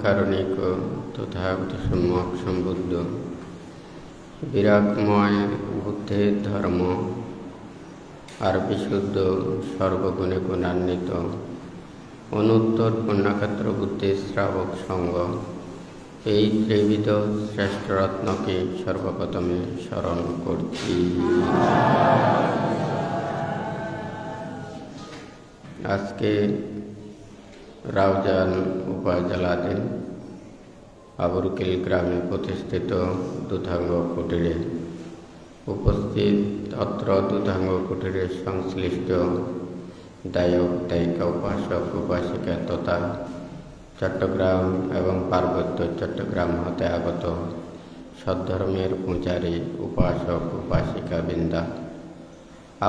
কারণিক তথাগত সম্যক সম্বুদ্ধ বিরাগময় বুদ্ধের ধর্ম আর বিশুদ্ধ সর্বগুণে গুণান্বিত অনুত্তর পুণ্যক্ষেত্র বুদ্ধের শ্রাবক সঙ্গ এই ত্রিবিধ শ্রেষ্ঠ রত্নকে সর্বপ্রথমে স্মরণ করছি। আজকে রাউজান উপজেলাধীন আবুরকিল গ্রামে প্রতিষ্ঠিত দুধাঙ্গ কুটিরে উপস্থিত অত্র দুধাঙ্গ কুটিরের সংশ্লিষ্ট দায়ক দায়িকা উপাসক উপাসিকা তথা চট্টগ্রাম এবং পার্বত্য চট্টগ্রাম হতে আগত সদ্ধর্মের পূজারী উপাসক উপাসিকা বৃন্দা,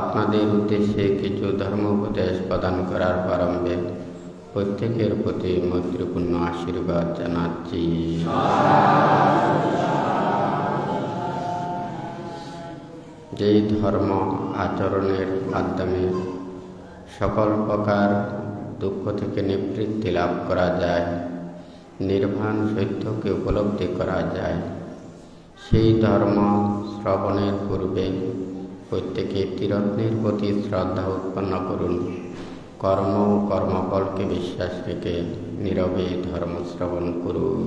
আপনাদের উদ্দেশ্যে কিছু ধর্ম উপদেশ প্রদান করার প্রারম্ভে প্রত্যেকের প্রতি মৈত্রীপূর্ণ আশীর্বাদ জানাচ্ছি। যেই ধর্ম আচরণের মাধ্যমে সকল প্রকার দুঃখ থেকে নিবৃত্তি লাভ করা যায়, নির্বাণ সত্যকে উপলব্ধি করা যায়, সেই ধর্ম শ্রবণের পূর্বে প্রত্যেকে ত্রিরত্নের প্রতি শ্রদ্ধা উৎপন্ন করুন। কর্ম ও কর্মফলকে বিশ্বাস রেখে নীরবে ধর্ম শ্রবণ করুন।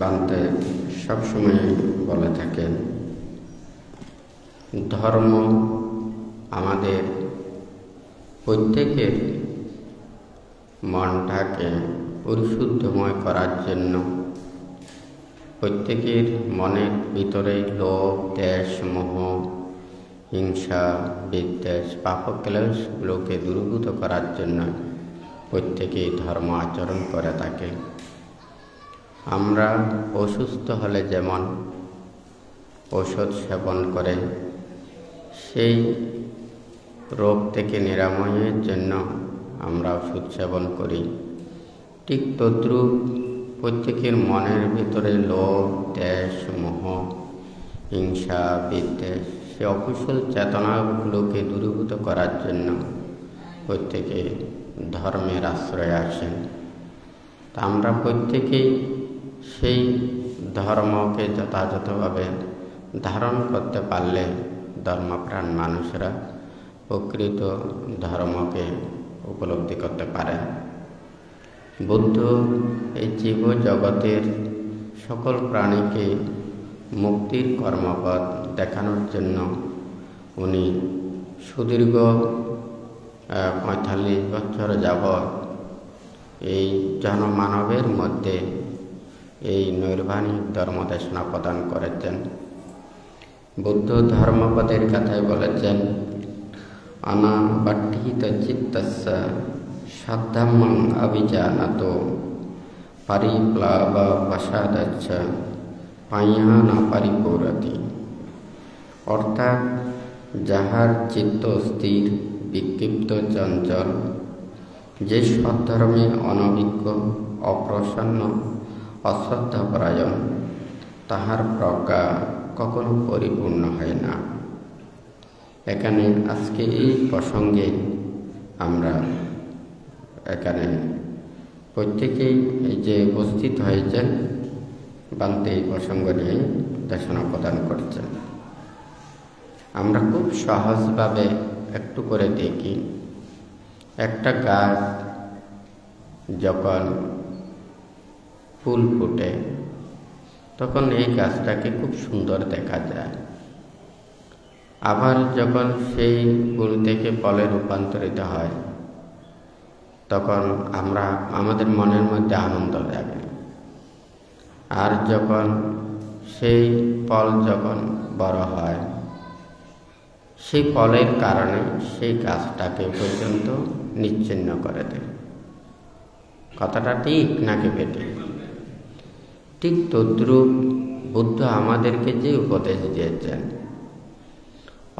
বান্তে সবসময় বলে থাকেন, ধর্ম আমাদের প্রত্যেকের মনটাকে পরিশুদ্ধময় করার জন্য, প্রত্যেকের মনের ভিতরে লোভ, দ্বেষ, মোহ, হিংসা, বিদ্বেষ, পাপক্লেশগুলোকে দূরীভূত করার জন্য প্রত্যেকেই ধর্ম আচরণ করে থাকে। আমরা অসুস্থ হলে যেমন ঔষধ সেবন করে সেই রোগ থেকে নিরাময়ের জন্য আমরা ওষুধ সেবন করি, ঠিক তদ্রূপ প্রত্যেকের মনের ভিতরে লোভ, দ্বেষ, মোহ, হিংসা, বিদ্বেষ, সে অকুশল চেতনাগুলোকে দূরীভূত করার জন্য প্রত্যেকে ধর্মের আশ্রয়ে আসেন। তা আমরা প্রত্যেকেই সেই ধর্মকে যথাযথভাবে ধারণ করতে পারলে ধর্মপ্রাণ মানুষরা প্রকৃত ধর্মকে উপলব্ধি করতে পারে। বুদ্ধ এই জীব জগতের সকল প্রাণীকে মুক্তির কর্মপথ দেখানোর জন্য উনি সুদীর্ঘ ৪৫ বছর যাবৎ এই জনমানবের মধ্যে এই নৈর্বাণিক ধর্মদেশনা প্রদান করেছেন। বুদ্ধ ধর্মপদের কথায় বলেছেন, অনাবর্তিত চিত্তস্য সদ্ধম্মং অভিজানাতো পরিপ্লাববশাদস্য পায়ান পরিপূরতি। অর্থাৎ যাহার চিত্ত স্থির, বিক্ষিপ্ত, চঞ্চল, যে সদ্ধর্মে অনভিজ্ঞ, অপ্রসন্ন, অশ্রদ্ধাপরায়ণ, তাহার প্রজ্ঞা কখনো পরিপূর্ণ হয় না। এখানে আজকে এই প্রসঙ্গে আমরা এখানে প্রত্যেকেই এই যে উপস্থিত হয়েছেন বান্তে এই প্রসঙ্গ নিয়ে দেশনা প্রদান করছেন। আমরা খুব সহজভাবে একটু করে দেখি, একটা গাছ যখন ফুল ফুটে তখন এই গাছটাকে খুব সুন্দর দেখা যায়। আবার যখন সেই ফুল থেকে ফলে রূপান্তরিত হয় তখন আমাদের মনের মধ্যে আনন্দ লাগে। আর যখন সেই ফল যখন বড় হয়, সেই ফলের কারণে সেই গাছটাকে পর্যন্ত নিশ্চিহ্ন করে দেয়। কথাটা ঠিক নাকি বেটে? ঠিক তদ্রূপ বুদ্ধ আমাদেরকে যে উপদেশ দিয়েছেন,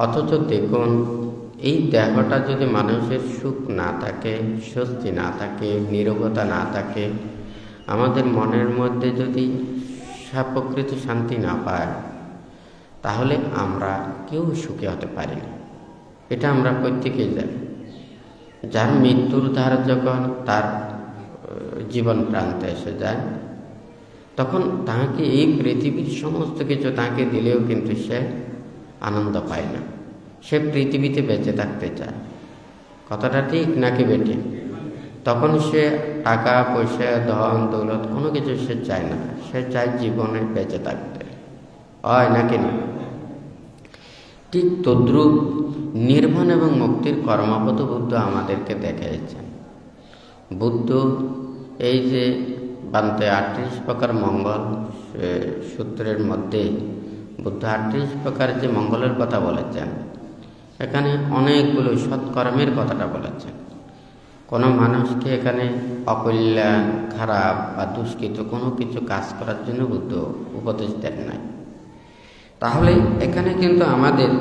অথচ দেখুন এই দেহটা যদি মানুষের সুখ না থাকে, স্বস্তি না থাকে, নীরবতা না থাকে, আমাদের মনের মধ্যে যদি প্রকৃত শান্তি না পায়, তাহলে আমরা কেউ সুখী হতে পারি না। এটা আমরা প্রত্যেকেই জানি। যার মৃত্যুর ধার যখন তার জীবন প্রান্তে এসে যায়, তখন তাকে এই পৃথিবীর সমস্ত কিছু তাকে দিলেও কিন্তু সে আনন্দ পায় না। সে পৃথিবীতে বেঁচে থাকতে চায়। কথাটা ঠিক নাকি বেঠিক? তখন সে টাকা পয়সা ধন দৌলত কোনো কিছু সে চায় না, সে চায় জীবনে বেঁচে থাকতে, হয় নাকি না? ঠিক তদ্রূপ নির্বাণ এবং মুক্তির কর্মপথ বুদ্ধ আমাদেরকে দেখিয়েছেন। বুদ্ধ এই যে বান্তে 38 প্রকার মঙ্গল সূত্রের মধ্যে বুদ্ধ 38 প্রকার যে মঙ্গলের কথা বলেছেন, এখানে অনেকগুলো সৎকর্মের কথাটা বলেছেন। কোনো মানুষকে এখানে অকল্যাণ, খারাপ বা দুষ্কৃত কোনো কিছু কাজ করার জন্য বুদ্ধ উপদেশ দেন নাই। তাহলে এখানে কিন্তু আমাদের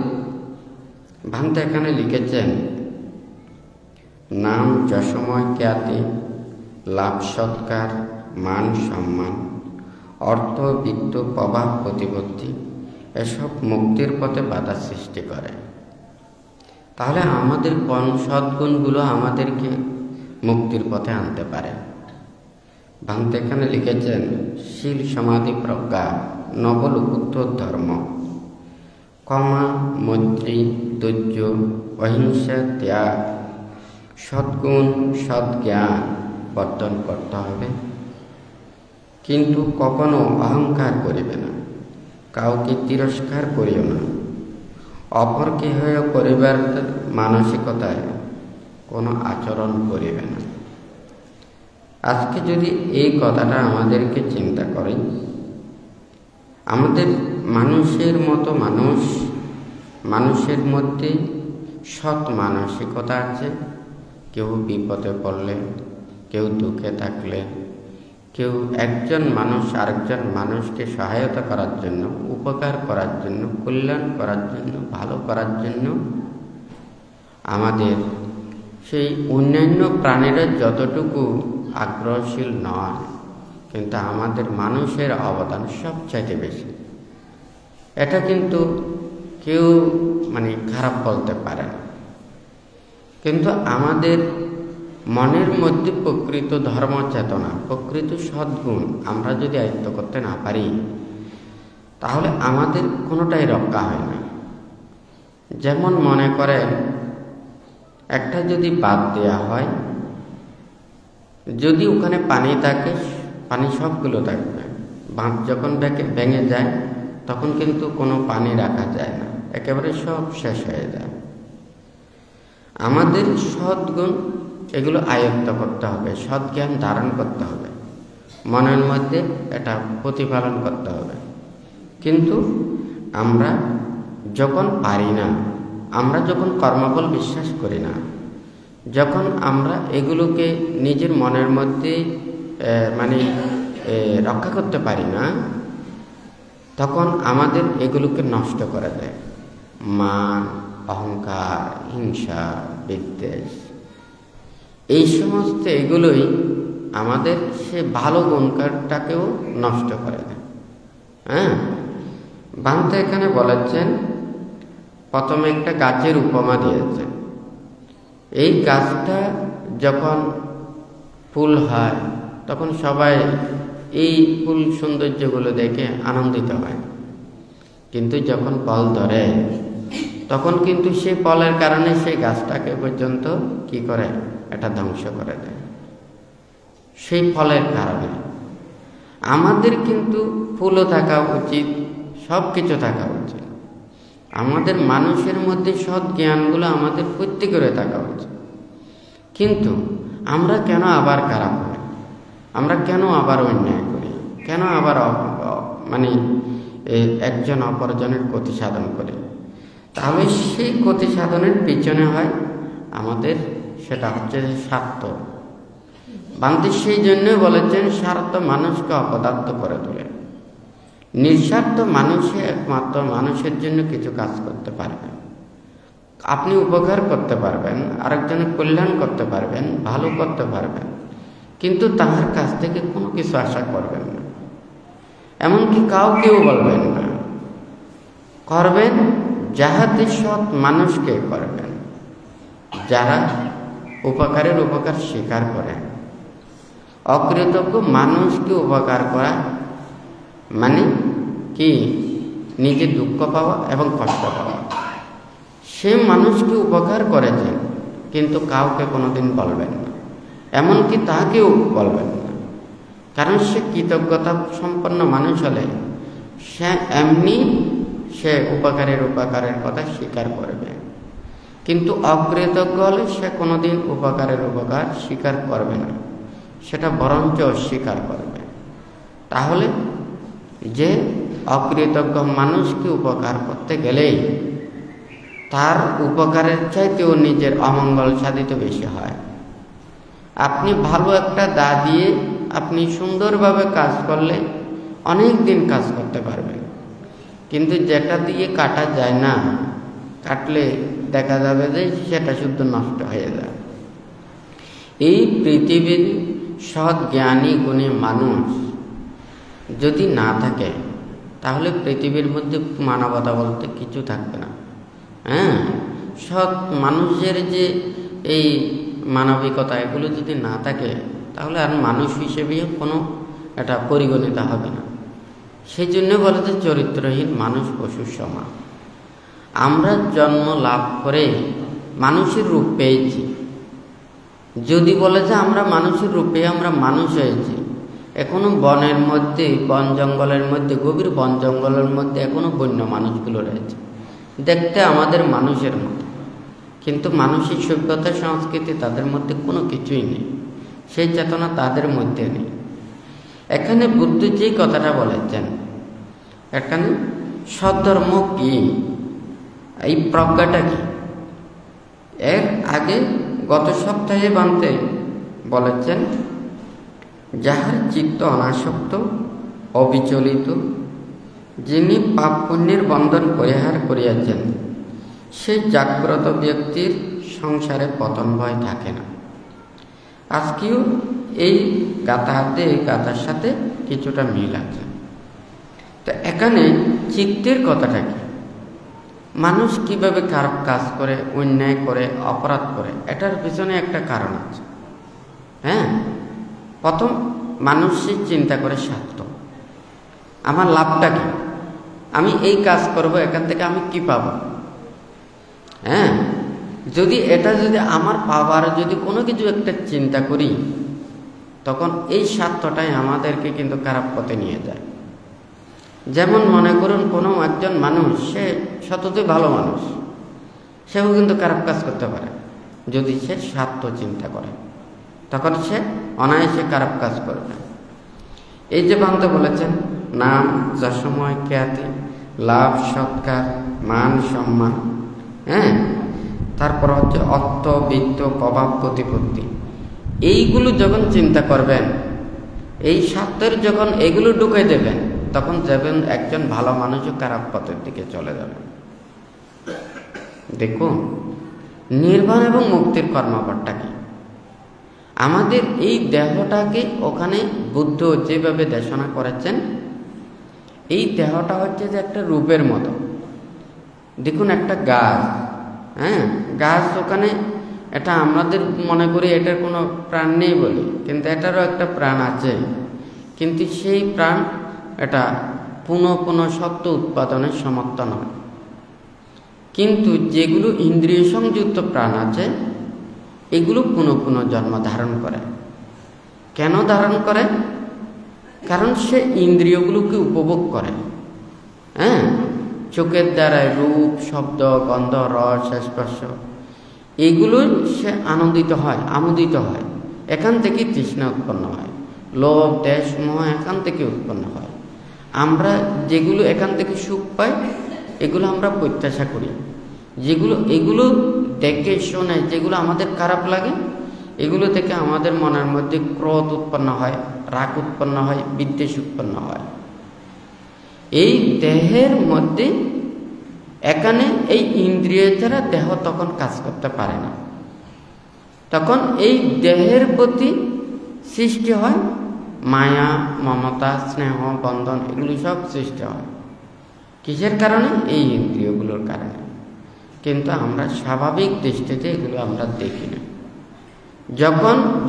ভান্তে এখানে লিখেছেন নাম, যশময়, খ্যাতি, লাভ, সৎকার, মান, সম্মান, অর্থ, বিত্ত, প্রভাব, প্রতিপত্তি এসব মুক্তির পথে বাধা সৃষ্টি করে। তাহলে আমাদের কোন সদ্গুণগুলো আমাদেরকে মুক্তির পথে আনতে পারে? ভান্তে এখানে লিখেছেন শীল, সমাধি, প্রজ্ঞা, নবলোকোত্তর ধর্ম, ক্ষমা, মৈত্রী, ধৈর্য, অহিংসা, ত্যাগ, সদ্গুণ, সদ্জ্ঞান বর্ধন করতে হবে। কিন্তু কখনো অহংকার করিবে না, কাউকে তিরস্কার করিও না, অপরকে হেয় করিবার মানসিকতায় কোনো আচরণ করিবে না। আজকে যদি এই কথাটা আমাদেরকে চিন্তা করি, আমাদের মানুষের মতো মানুষের মধ্যে সৎ মানসিকতা আছে। কেউ বিপদে পড়লে, কেউ দুঃখে থাকলে, কেউ একজন মানুষ আরেকজন মানুষকে সহায়তা করার জন্য, উপকার করার জন্য, কল্যাণ করার জন্য, ভালো করার জন্য আমাদের সেই অন্যান্য প্রাণীরা যতটুকু আগ্রহশীল নয়, কিন্তু আমাদের মানুষের অবদান সবচাইতে বেশি। এটা কিন্তু কেউ খারাপ বলতে পারে না। কিন্তু আমাদের মনের মধ্যে প্রকৃত ধর্ম চেতনা, প্রকৃত সদ্গুণ আমরা যদি আয়ত্ত করতে না পারি, তাহলে আমাদের কোনোটাই রক্ষা হয় না। যেমন মনে করেন একটা যদি বাঁধ দেওয়া হয়, যদি ওখানে পানি থাকে, পানি সবগুলো থাকবে। বাঁধ যখন ভেঙে যায় তখন কিন্তু কোনো পানি রাখা যায় না, একেবারে সব শেষ হয়ে যায়। আমাদের সদ্গুণ এগুলো আয়ত্ত করতে হবে, সদ্জ্ঞান ধারণ করতে হবে, মনের মধ্যে এটা প্রতিপালন করতে হবে। কিন্তু আমরা যখন পারি না, আমরা যখন কর্মফল বিশ্বাস করি না, যখন আমরা এগুলোকে নিজের মনের মধ্যে রক্ষা করতে পারি না, তখন আমাদের এগুলোকে নষ্ট করে দেয়। মান, অহংকার, হিংসা, বিদ্বেষ, এই সমস্ত এগুলোই আমাদের সে ভালো গুণটাকেও নষ্ট করে দেয়। ভান্তে এখানে বলেছেন, প্রথমে একটা গাছের উপমা দিয়েছেন। এই গাছটা যখন ফুল হয় তখন সবাই এই ফুল সৌন্দর্যগুলো দেখে আনন্দিত হয়, কিন্তু যখন ফল ধরে তখন কিন্তু সেই ফলের কারণে সেই গাছটাকে পর্যন্ত কি করে, এটা ধ্বংস করে দেয়। সেই ফলের কারণে আমাদের কিন্তু ফুলও থাকা উচিত, সব কিছু থাকা উচিত। আমাদের মানুষের মধ্যে সৎ জ্ঞানগুলো আমাদের প্রত্যেকের থাকা উচিত। কিন্তু আমরা কেন আবার খারাপ হই, আমরা কেন আবার অন্যায় করি, কেন আবার একজন অপরজনের ক্ষতি সাধন করি? তাহলে সেই ক্ষতি সাধনের পিছনে হয় আমাদের, সেটা হচ্ছে স্বার্থ। ভান্তে সেই জন্য বলেছেন স্বার্থ মানুষকে অপদার্থ করে তোলে। নিঃস্বার্থ মানুষে একমাত্র মানুষের জন্য কিছু কাজ করতে পারবে। আপনি উপকার করতে পারবেন, আরেকজনের কল্যাণ করতে পারবেন, ভালো করতে পারবেন, কিন্তু তাহার কাছ থেকে কোনো কিছু আশা করবেন না, এমনকি কাউকেও বলবেন না। করবেন যাহাতে সৎ মানুষকে করবেন, যারা উপকারের উপকার স্বীকার করে। অকৃতজ্ঞ মানুষকে উপকার করা মানে কি? নিজে দুঃখ পাওয়া এবং কষ্ট পাওয়া। সে মানুষকে উপকার করেছেন কিন্তু কাউকে কোনোদিন বলবেন না, এমনকি তাকেও বলবেন না। কারণ সে কৃতজ্ঞতা সম্পন্ন মানুষ হলে সে এমনি সে উপকারের কথা স্বীকার করবে। কিন্তু অকৃতজ্ঞ হলে সে কোনোদিন উপকার স্বীকার করবে না, সেটা বরঞ্চ অস্বীকার করবে। তাহলে যে অকৃতজ্ঞ মানুষকে উপকার করতে গেলেই তার উপকারের চাইতেও নিজের অমঙ্গল সাধিত বেশি হয়। আপনি ভালো একটা দা দিয়ে আপনি সুন্দরভাবে কাজ করলে অনেক দিন কাজ করতে পারবেন, কিন্তু যেটা দিয়ে কাটা যায় না, কাটলে দেখা যাবে যে সেটা শুদ্ধ নষ্ট হয়ে যায়। এই পৃথিবীর সৎ জ্ঞানী গুণী মানুষ যদি না থাকে তাহলে পৃথিবীর মধ্যে মানবতা বলতে কিছু থাকবে না। সৎ মানুষের যে এই মানবিকতা এগুলো যদি না থাকে তাহলে আর মানুষ হিসেবেও কোনো এটা পরিগণিত হবে না। সেই জন্য বলে যে চরিত্রহীন মানুষ পশুর সমান। আমরা জন্ম লাভ করে মানুষের রূপ পেয়েছি। যদি বলে যে আমরা মানুষের রূপে আমরা মানুষ হয়েছি, এখনো বনের মধ্যে, বন জঙ্গলের মধ্যে, গভীর বন জঙ্গলের মধ্যে এখনো বন্য মানুষগুলো রয়েছে, দেখতে আমাদের মানুষের মতো, কিন্তু মানসিক সভ্যতা সংস্কৃতি তাদের মধ্যে কোনো কিছুই নেই, সেই চেতনা তাদের মধ্যে নেই। এখানে বুদ্ধ যে কথাটা বলেছেন, এখানে সদ্ধর্ম কি, এই প্রজ্ঞাটা কি, এর আগে গত সপ্তাহে বানতে বলেছেন, যাহার চিত্ত অনাসক্ত অবিচলিত, যিনি পাপ পুণ্যের বন্ধন পরিহার করিয়াছেন, সেই জাগ্রত ব্যক্তির সংসারে পতন ভয় থাকে না। আজকেও এই গাথার সাথে কিছুটা মিল আছে। তো এখানে চিত্তের কথাটা কি? মানুষ কিভাবে খারাপ কাজ করে, অন্যায় করে, অপরাধ করে, এটার পিছনে একটা কারণ আছে। প্রথম মানুষই চিন্তা করে স্বার্থ, আমার লাভটা কি, আমি এই কাজ করব, এখান থেকে আমি কি পাবো। যদি আমার পাওয়ার যদি কোনো কিছু একটা চিন্তা করি, তখন এই স্বার্থটাই আমাদেরকে কিন্তু খারাপ পথে নিয়ে যায়। যেমন মনে করুন, কোনো একজন মানুষ, সে সততই ভালো মানুষ, সেও কিন্তু খারাপ কাজ করতে পারে। যদি সে স্বার্থ চিন্তা করে, তখন সে অনায়াসে খারাপ কাজ করবে। এই যে বান্ধব বলেছেন, নাম, যশময়, খ্যাতি, লাভ, সৎকার, মান, সম্মান, তারপর হচ্ছে অর্থ, বিত্ত, প্রভাব, প্রতিপত্তি, এইগুলো যখন চিন্তা করবেন, এই স্বার্থের যখন এগুলো ঢুকে দেবেন, তখন যাবেন একজন ভালো মানুষও খারাপ পথের দিকে চলে যাবে। দেখুন, নির্বাণ এবং মুক্তির কর্মপথটা কি? আমাদের এই দেহটাকে ওখানে বুদ্ধ যেভাবে দেশনা করেছেন, এই দেহটা হচ্ছে যে একটা রূপের মতো। দেখুন, একটা গাছ, গাছ, ওখানে এটা আমাদের মনে করি এটার কোনো প্রাণ নেই বলি, কিন্তু এটারও একটা প্রাণ আছে। কিন্তু সেই প্রাণ এটা পুনঃ সত্য উৎপাদনের সমর্থ নয়। কিন্তু যেগুলো ইন্দ্রিয় সংযুক্ত প্রাণ আছে, এগুলো পুনঃ জন্ম ধারণ করে। কেন ধারণ করে? কারণ সে ইন্দ্রিয়গুলোকে উপভোগ করে। চোখের দ্বারায় রূপ, শব্দ, গন্ধ, রস, স্পর্শ, এগুলো সে আমোদিত হয়। এখান থেকে তৃষ্ণা উৎপন্ন হয়, লোভ, দেশ, মোহ এখান থেকে উৎপন্ন হয়। আমরা যেগুলো এখান থেকে সুখ পাই, এগুলো আমরা প্রত্যাশা করি। এগুলো দেখে শোনে যেগুলো আমাদের খারাপ লাগে, এগুলো থেকে আমাদের মনের মধ্যে ক্রোধ উৎপন্ন হয়, রাগ উৎপন্ন হয়, বিদ্বেষ উৎপন্ন হয়। এই দেহের মধ্যে এখানে এই ইন্দ্রিয় ছাড়া দেহ তখন কাজ করতে পারে না। তখন এই দেহের প্রতি সৃষ্টি হয় মায়া, মমতা, স্নেহ, বন্ধন, এগুলি সব সৃষ্টি হয়। কিসের কারণে? এই ইন্দ্রিয়গুলোর কারণে। কিন্তু আমরা স্বাভাবিক দৃষ্টিতে এগুলো আমরা দেখি না।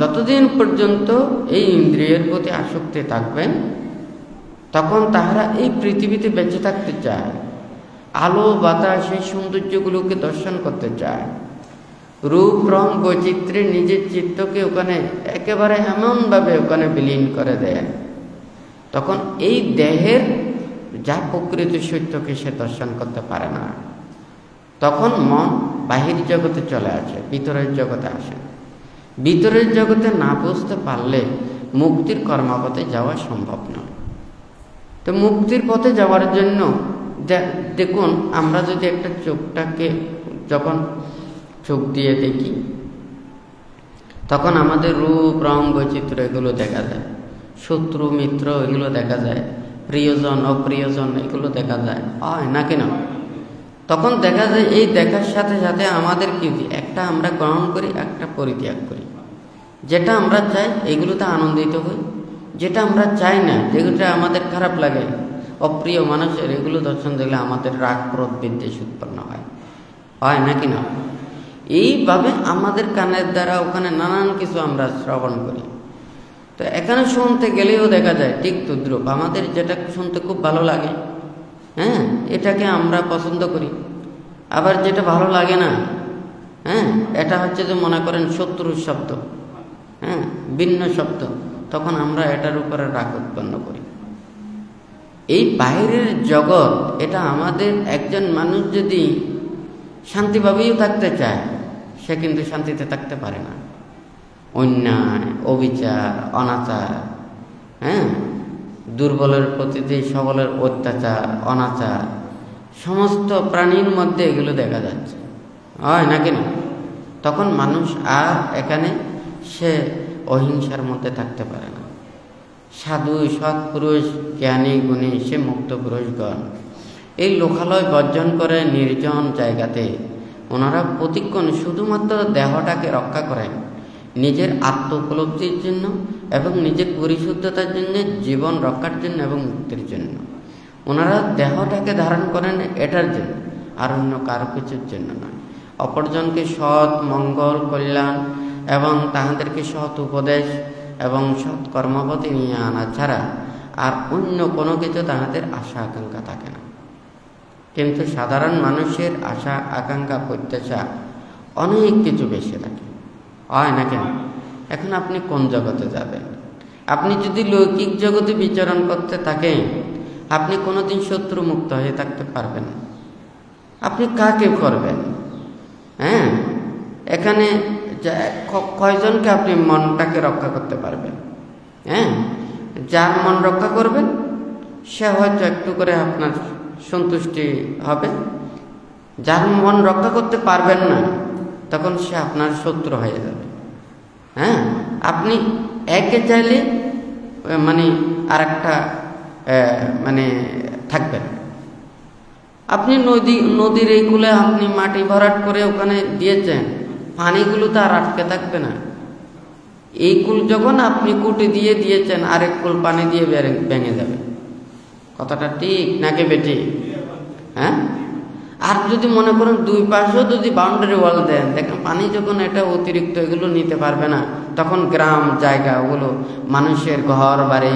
যতদিন পর্যন্ত এই ইন্দ্রিয়ের প্রতি আসক্তি থাকবে, তখন তাহারা এই পৃথিবীতে বেঁচে থাকতে চায়, আলো বাতাস এই সৌন্দর্যগুলোকে দর্শন করতে চায়, রূপ রং বৈচিত্র্যে নিজের চিত্তকে ওখানে একেবারে এমনভাবে ওখানে বিলীন করে দেয়। তখন এই দেহের যা প্রকৃত সত্যকে সে দর্শন করতে পারে না। তখন মন বাহির জগতে চলে আসে, ভিতরের জগতে আসে। ভিতরের জগতে না বুঝতে পারলে মুক্তির কর্মপথে যাওয়া সম্ভব নয়। তো মুক্তির পথে যাওয়ার জন্য দেখুন, আমরা যদি একটা চোখটাকে যখন চোখ দিয়ে দেখি, তখন আমাদের রূপ রং বৈচিত্র্য এগুলো দেখা যায়, শত্রু মিত্র এগুলো দেখা যায়, প্রিয়জন অপ্রিয়জন এগুলো দেখা যায়, হয় নাকি না? তখন দেখা যায় এই দেখার সাথে সাথে আমাদের কি, একটা আমরা গ্রহণ করি, একটা পরিত্যাগ করি। যেটা আমরা চাই এগুলোতে আনন্দিত হই, যেটা আমরা চাই না, যেটা আমাদের খারাপ লাগে, অপ্রিয় মানুষের এগুলো দর্শন দেখলে আমাদের রাগ ক্রোধ বিদ্বেষ উৎপন্ন হয়, হয় নাকি না? এইভাবে আমাদের কানের দ্বারা ওখানে নানান কিছু আমরা শ্রবণ করি। তো এখানে শুনতে গেলেও দেখা যায় ঠিক তদ্রূপ, আমাদের যেটা শুনতে খুব ভালো লাগে, হ্যাঁ, এটাকে আমরা পছন্দ করি। আবার যেটা ভালো লাগে না, হ্যাঁ, এটা হচ্ছে যে মনে করেন শত্রুর শব্দ, হ্যাঁ, ভিন্ন শব্দ, তখন আমরা এটার উপরে রাগ উৎপন্ন করি। এই বাইরের জগৎ, এটা আমাদের একজন মানুষ যদি শান্তিভাবেও থাকতে চায়, সে কিন্তু শান্তিতে থাকতে পারে না। অন্যায়, অবিচার, অনাচার, হ্যাঁ, দুর্বলের প্রতি সবলের অত্যাচার, অনাচার, সমস্ত প্রাণীর মধ্যে এগুলো দেখা যাচ্ছে, হয় নাকি না? তখন মানুষ আর এখানে সে অহিংসার মধ্যে থাকতে পারে না। সাধু সৎ পুরুষ, জ্ঞানী গুণী, সে মুক্ত পুরুষগণ এই লোকালয় বর্জন করে নির্জন জায়গাতে ওনারা প্রতিক্ষণ শুধুমাত্র দেহটাকে রক্ষা করেন নিজের আত্ম উপলব্ধির জন্য এবং নিজের পরিশুদ্ধতার জন্য, জীবন রক্ষার জন্য এবং মুক্তির জন্য। ওনারা দেহটাকে ধারণ করেন এটার জন্য, আর অন্য কারো কিছুর জন্য নয়। অপরজনকে সৎ মঙ্গল কল্যাণ এবং তাহাদেরকে সৎ উপদেশ এবং সৎ কর্মপথে নিয়ে আনা ছাড়া আর অন্য কোনো কিছু তাহাদের আশা আকাঙ্ক্ষা থাকে না। কিন্তু সাধারণ মানুষের আশা আকাঙ্ক্ষা প্রত্যাশা অনেক কিছু বেশি থাকে, হয় না কেন? এখন আপনি কোন জগতে যাবেন? আপনি যদি লৌকিক জগতে বিচরণ করতে থাকেন, আপনি কোনোদিন শত্রু মুক্ত হয়ে থাকতে পারবেন না। আপনি কাকে করবেন? হ্যাঁ, এখানে কয়জনকে আপনি মনটাকে রক্ষা করতে পারবেন? হ্যাঁ, যার মন রক্ষা করবেন সে হয়তো একটু করে আপনার সন্তুষ্টি হবে। যার মন রক্ষা করতে পারবেন না, তখন সে আপনার শত্রু হয়ে যাবে। হ্যাঁ, আপনি একে চাইলে মানে আর একটা মানে থাকবেন। আপনি নদীর এই কূলে আপনি মাটি ভরাট করে ওখানে দিয়েছেন, পানিগুলো তো আর আটকে থাকবে না। এই কূল যখন আপনি কুটে দিয়ে দিয়েছেন, আরেক কূল পানি দিয়ে ভেঙে যাবে। কথাটা ঠিক নাকি বেটি? হ্যাঁ, আর যদি মনে করেন দুই পাশেও যদি বাউন্ডারি ওয়াল দেন, দেখেন পানি যখন এটা অতিরিক্ত এগুলো নিতে পারবে না, তখন গ্রাম জায়গা ওগুলো, মানুষের ঘর বাড়ি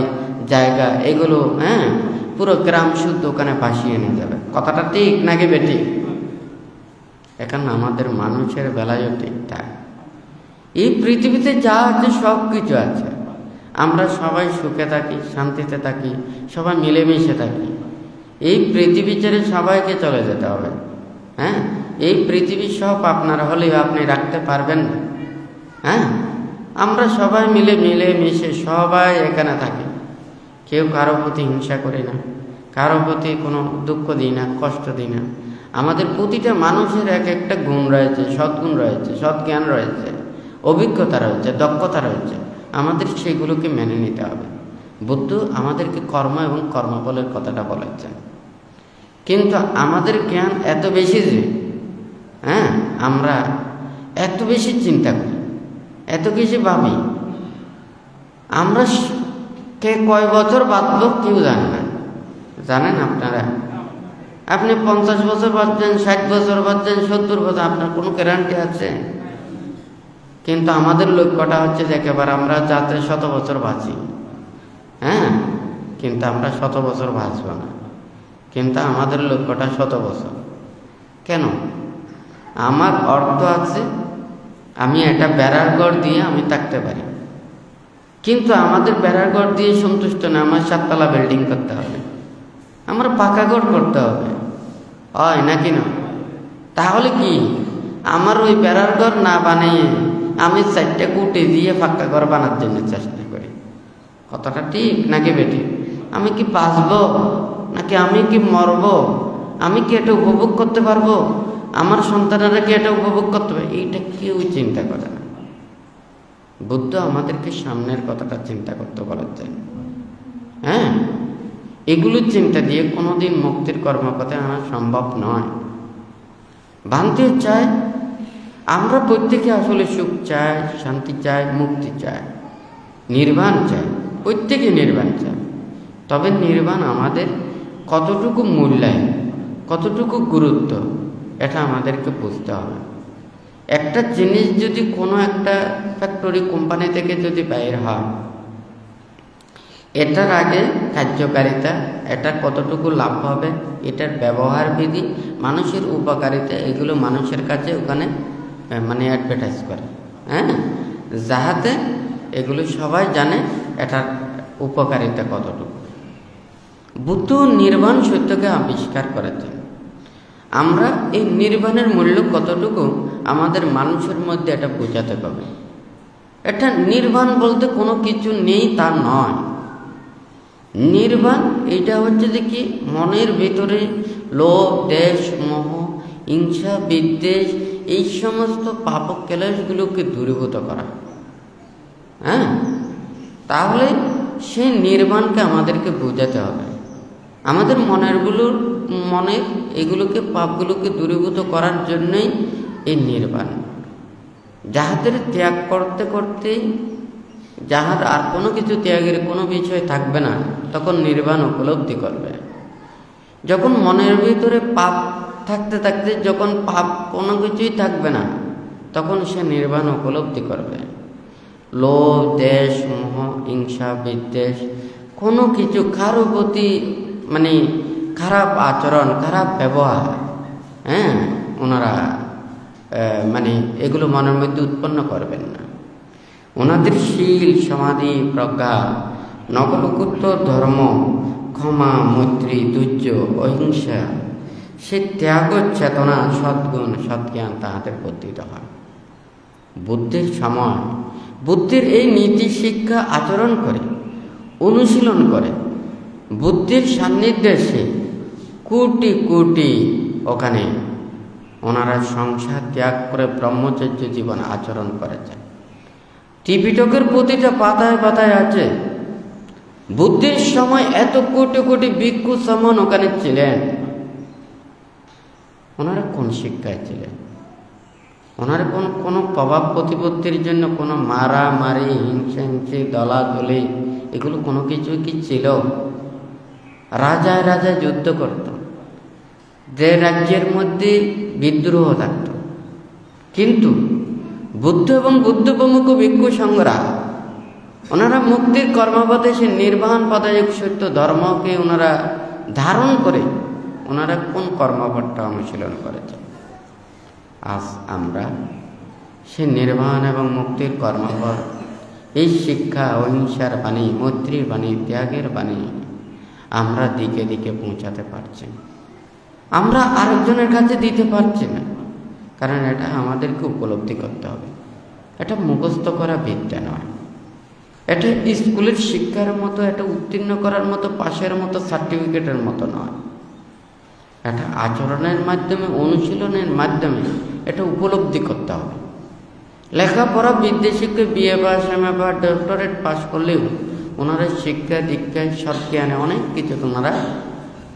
জায়গা এগুলো, হ্যাঁ, পুরো গ্রাম শুদ্ধ ওখানে ভাসিয়ে নিয়ে যাবে। কথাটা ঠিক নাকি বেটি? এখন আমাদের মানুষের বেলায়ও ঠিক তাই। এই পৃথিবীতে যা আছে সব কিছু আছে, আমরা সবাই সুখে থাকি, শান্তিতে থাকি, সবাই মিলেমিশে থাকি। এই পৃথিবী ছেড়ে সবাইকে চলে যেতে হবে। হ্যাঁ, এই পৃথিবী সব আপনার হলেও আপনি রাখতে পারবেন না। হ্যাঁ, আমরা সবাই মিলেমিশে সবাই এখানে থাকি। কেউ কারো প্রতি হিংসা করি না, কারো প্রতি কোনো দুঃখ দিই না, কষ্ট দিই না। আমাদের প্রতিটা মানুষের এক একটা গুণ রয়েছে, সদ্গুণ রয়েছে, সৎজ্ঞান রয়েছে, অভিজ্ঞতা রয়েছে, দক্ষতা রয়েছে। আমাদের সেইগুলোকে মেনে নিতে হবে। বুদ্ধ আমাদেরকে কর্ম এবং কর্মফলের কথাটা বলেছেন, কিন্তু আমাদের জ্ঞান এত বেশি যে, হ্যাঁ, আমরা এত বেশি চিন্তা করি, এত কিছু ভাবি, আমরা কে কয় বছর বাঁচব কেউ জানে না। জানেন আপনারা? আপনি 50 বছর বাঁচছেন, 60 বছর বাঁচছেন, 70 বছর, আপনার কোনো গ্যারান্টি আছে? কিন্তু আমাদের লক্ষ্যটা হচ্ছে যে একেবারে আমরা যাতে 100 বছর বাঁচি, হ্যাঁ, কিন্তু আমরা 100 বছর বাঁচব না, কিন্তু আমাদের লক্ষ্যটা 100 বছর। কেন? আমার অর্থ আছে, আমি একটা বেড়ার ঘর দিয়ে আমি থাকতে পারি, কিন্তু আমাদের বেড়ার ঘর দিয়ে সন্তুষ্ট না, আমার 7 তলা বিল্ডিং করতে হবে, আমার পাকা ঘর করতে হবে, হয় নাকি না? তাহলে কি আমার ওই বেড়ার ঘর না বানিয়ে আমি 4টা কুটি দিয়ে পাক্কা ঘর বানার জন্য চেষ্টা করি? কথাটা ঠিক নাকি বেটি? আমি কি বাঁচবো নাকি আমি কি মরবো? আমি কি এটা উপভোগ করতে পারবো? আমার সন্তানেরা কি এটা উপভোগ করতে পারবে? এইটা কেউ চিন্তা করে না। বুদ্ধ আমাদেরকে সামনের কথাটা চিন্তা করতে বলেছেন। হ্যাঁ, এগুলো চিন্তা দিয়ে কোনোদিন মুক্তির কর্মপথে আনা সম্ভব নয়। ভ্রান্তি চায়, আমরা প্রত্যেকে আসলে সুখ চাই, শান্তি চাই, মুক্তি চাই, নির্বাণ চাই, প্রত্যেকে নির্বাণ চায়। তবে নির্বাণ আমাদের কতটুকু মূল্যায়ন, কতটুকু গুরুত্ব, এটা আমাদেরকে বুঝতে হবে। একটা জিনিস যদি কোনো একটা ফ্যাক্টরি কোম্পানি থেকে যদি বাইর হয়, এটার আগে কার্যকারিতা, এটা কতটুকু লাভ হবে, এটার ব্যবহার বিধি, মানুষের উপকারিতা, এগুলো মানুষের কাছে ওখানে মানে অ্যাডভার্টাইজ করে, হ্যাঁ, যাহাতে এগুলো সবাই জানে এটার উপকারিতা কতটুকু। বুদ্ধ নির্বাণ সত্যকে আবিষ্কার করেছেন। আমরা এই নির্বাণের মূল্য কতটুকু আমাদের মানুষের মধ্যে এটা বোঝাতে হবে। এটা নির্বাণ বলতে কোনো কিছু নেই তা নয়। নির্বাণ এটা হচ্ছে যে কি, মনের ভিতরে লোভ, দেশ, মোহ, হিংসা, বিদ্বেষ, এই সমস্ত পাপ ক্লেশগুলোকে দূরীভূত করা। হ্যাঁ, তাহলে সেই নির্বাণকে আমাদেরকে বোঝাতে হবে। আমাদের মনের এগুলোকে, পাপগুলোকে দূরীভূত করার জন্যই এই নির্বাণ। যাহাদের ত্যাগ করতে করতে যাহার আর কোনো কিছু ত্যাগের কোনো বিষয় থাকবে না, তখন নির্বাণ উপলব্ধি করবে। যখন মনের ভিতরে পাপ থাকতে থাকতে যখন পাপ কোনো কিছুই থাকবে না, তখন সে নির্বাণ উপলব্ধি করবে। লোভ, দেশ, মোহ, হিংসা, বিদ্বেষ, কোনো কিছু কারো প্রতি মানে খারাপ আচরণ, খারাপ ব্যবহার, হ্যাঁ, ওনারা মানে এগুলো মনের মধ্যে উৎপন্ন করবেন না। ওনাদের শীল, সমাধি, প্রজ্ঞা, নবলোকোত্তর ধর্ম, ক্ষমা, মৈত্রী, ধৈর্য, অহিংসা, সে ত্যাগ, চেতনা, সদ্গুণ, সৎজ্ঞান তাহাদের বর্ধিত হয়। বুদ্ধির সময় বুদ্ধির এই নীতি শিক্ষা আচরণ করে, অনুশীলন করে, বুদ্ধির সান্নিধ্যে সে কোটি কোটি ওখানে ওনারা সংসার ত্যাগ করে ব্রহ্মচর্য জীবন আচরণ করেছেন। ত্রিপিটকের প্রতিটা পাতায় পাতায় আছে। বুদ্ধির সময় এত কোটি কোটি ভিক্ষু সমন ওখানে ছিলেন। ওনারা কোন শিক্ষায় ছিলেন? ওনারা কোনো প্রভাব প্রতিপত্তির জন্য কোনো মারামারি, হিংসাহিংসি, দলাদলি, এগুলো কোনো কিছু কি ছিল? রাজায় রাজায় যুদ্ধ করত, যে রাজ্যের মধ্যে বিদ্রোহ থাকত, কিন্তু বুদ্ধ এবং বুদ্ধ প্রমুখ ভিক্ষু সংঘরা ওনারা মুক্তির কর্মপথে সে নির্বাণ পদায়ক সত্য ধর্মকে ওনারা ধারণ করে ওনারা কোন কর্মপথটা অনুশীলন করেছেন। আজ আমরা সে নির্বাণ এবং মুক্তির কর্মপথ, এই শিক্ষা, অহিংসার বাণী, মৈত্রীর বাণী, ত্যাগের বাণী আমরা দিকে দিকে পৌঁছাতে পারছি না। আমরা আরেকজনের কাছে দিতে পারছি না, কারণ এটা আমাদেরকে উপলব্ধি করতে হবে। এটা মুখস্থ করা বিদ্যা নয়, এটা স্কুলের শিক্ষার মতো, এটা উত্তীর্ণ করার মতো, পাশের মতো, সার্টিফিকেটের মতো নয়। এটা আচরণের মাধ্যমে, অনুশীলনের মাধ্যমে এটা উপলব্ধি করতে হবে। লেখাপড়া বিদ্যা শিক্ষা, BA pass, MA pass, doctorate pass করলেও ওনারা শিক্ষা দীক্ষায়, সৎজ্ঞানে অনেক কিছু ওনারা